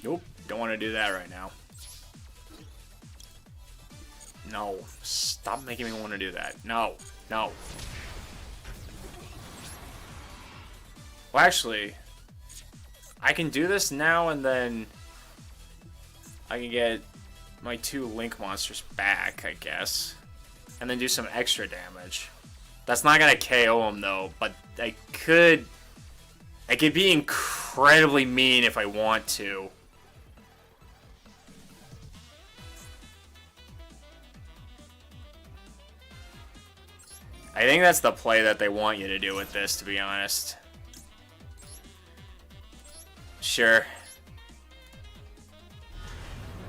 S1: Nope, don't want to do that right now. No, stop making me want to do that. No, no. Well, actually, I can do this now and then I can get my 2 Link monsters back, I guess. And then do some extra damage. That's not gonna KO him though, but I could be incredibly mean if I want to. I think that's the play that they want you to do with this, to be honest. Sure.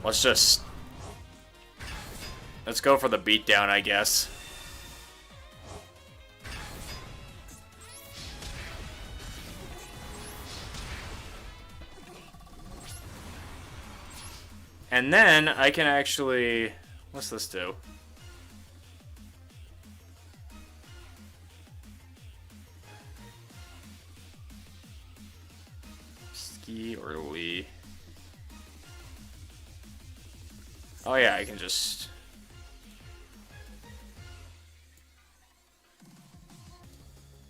S1: Let's go for the beatdown, I guess. And then I can actually... What's this do? Or Lee. Oh yeah, I can just...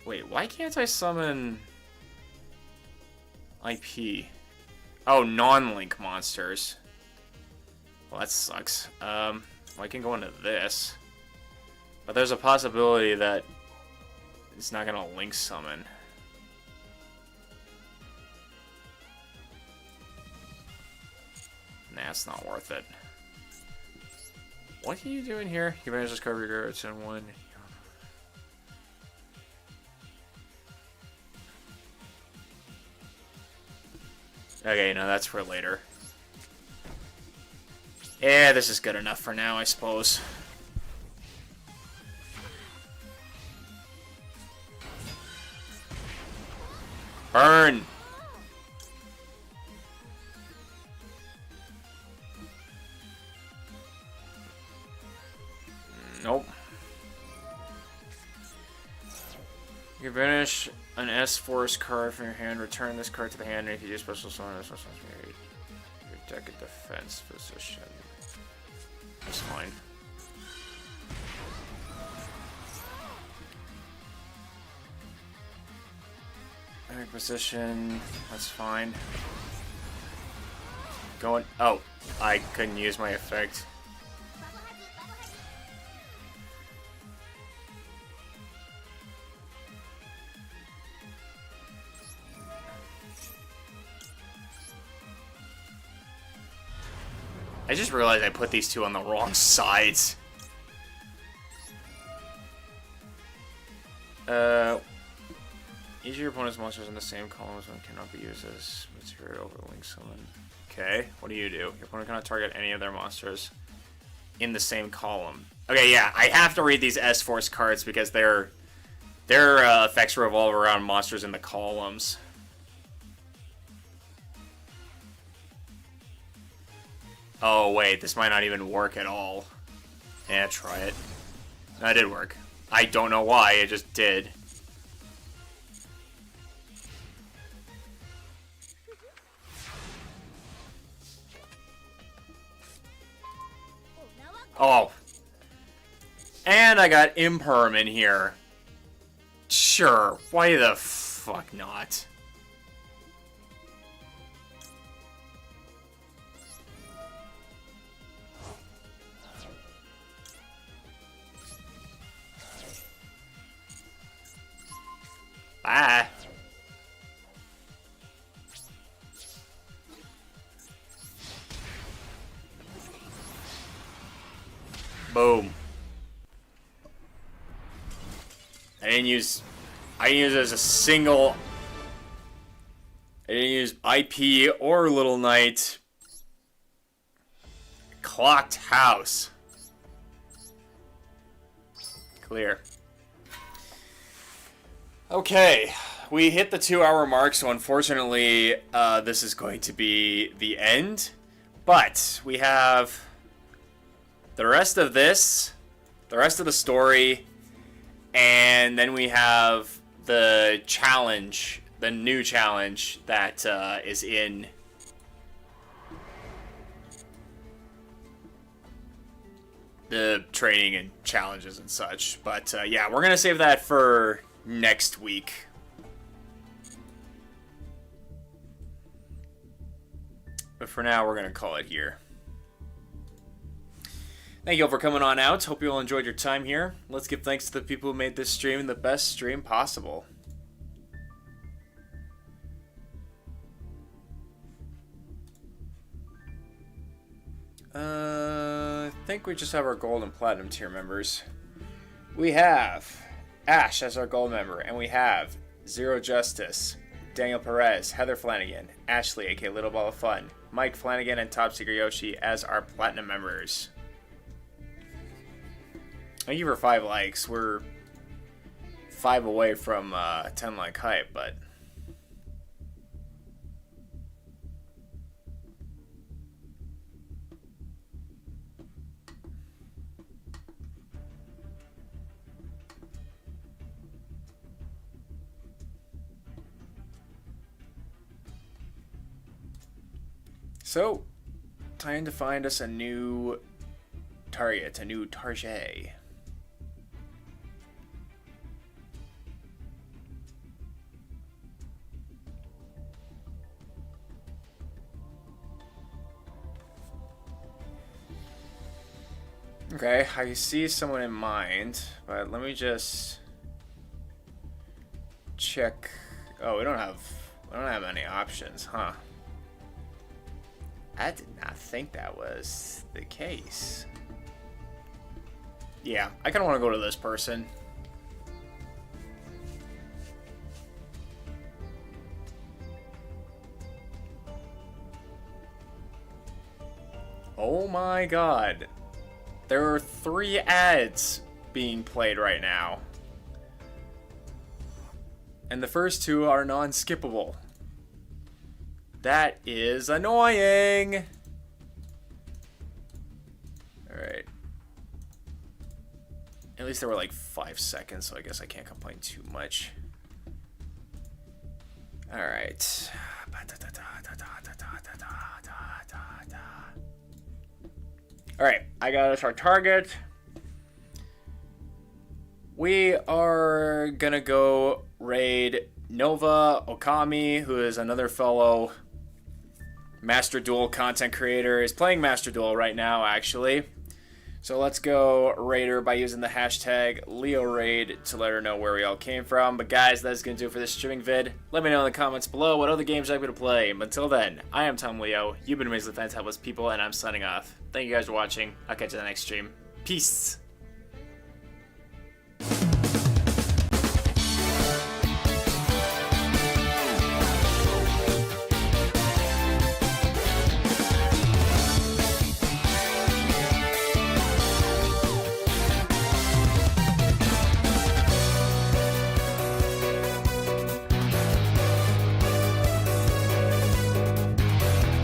S1: Wait, why can't I summon IP? Oh, non-link monsters. Well, that sucks. Well, I can go into this. But there's a possibility that it's not gonna link summon. Nah, it's not worth it. What are you doing here? You managed to cover your guards in 1. Okay, no, that's for later. Yeah, this is good enough for now, I suppose. Burn! Nope. You can banish an S-Force card from your hand, return this card to the hand, and if you do special summon this, your deck a defense position. That's fine. Deck position, that's fine. Going. Oh, I couldn't use my effect. I just realized I put these two on the wrong sides. Each of your opponent's monsters in the same column as one cannot be used as material overlink summon. Okay, what do? Your opponent cannot target any of their monsters in the same column. Okay, yeah, I have to read these S-Force cards because their effects revolve around monsters in the columns. Oh, wait, this might not even work at all. Yeah, try it. That did work. I don't know why, it just did. Oh. And I got Imperm in here. Sure, why the fuck not? Bye. Boom. I didn't use it as a single. I didn't use IP or Little Knight. Clocked house. Clear. Okay, we hit the 2-hour mark, so unfortunately, this is going to be the end. But we have the rest of this, the rest of the story, and then we have the challenge, the new challenge that is in the training and challenges and such. But yeah, we're going to save that for next week. But for now, we're going to call it here. Thank you all for coming on out. Hope you all enjoyed your time here. Let's give thanks to the people who made this stream the best stream possible. I think we just have our gold and platinum tier members. We have Ash as our gold member, and we have Zero Justice, Daniel Perez, Heather Flanagan, Ashley, aka Little Ball of Fun, Mike Flanagan, and Top Secret Yoshi as our platinum members. Thank you for 5 likes. We're 5 away from 10 like hype, but so time to find us a new target, a new target. Okay, I see someone in mind, but let me just check. Oh, we don't have any options, huh? I did not think that was the case. Yeah, I kind of want to go to this person. Oh my god. There are 3 ads being played right now. And the first 2 are non-skippable. That is annoying. Alright. At least they were like 5 seconds, so I guess I can't complain too much. Alright. Alright, I got us our target. We are gonna go raid Nova Okami, who is another fellow Master Duel content creator. He's playing Master Duel right now, actually. So let's go raid her by using the hashtag LeoRaid to let her know where we all came from. But guys, that's going to do it for this streaming vid. Let me know in the comments below what other games I'm going to play. But until then, I am Tom Leo. You've been amazingly fantabulous people, and I'm signing off. Thank you guys for watching. I'll catch you in the next stream. Peace!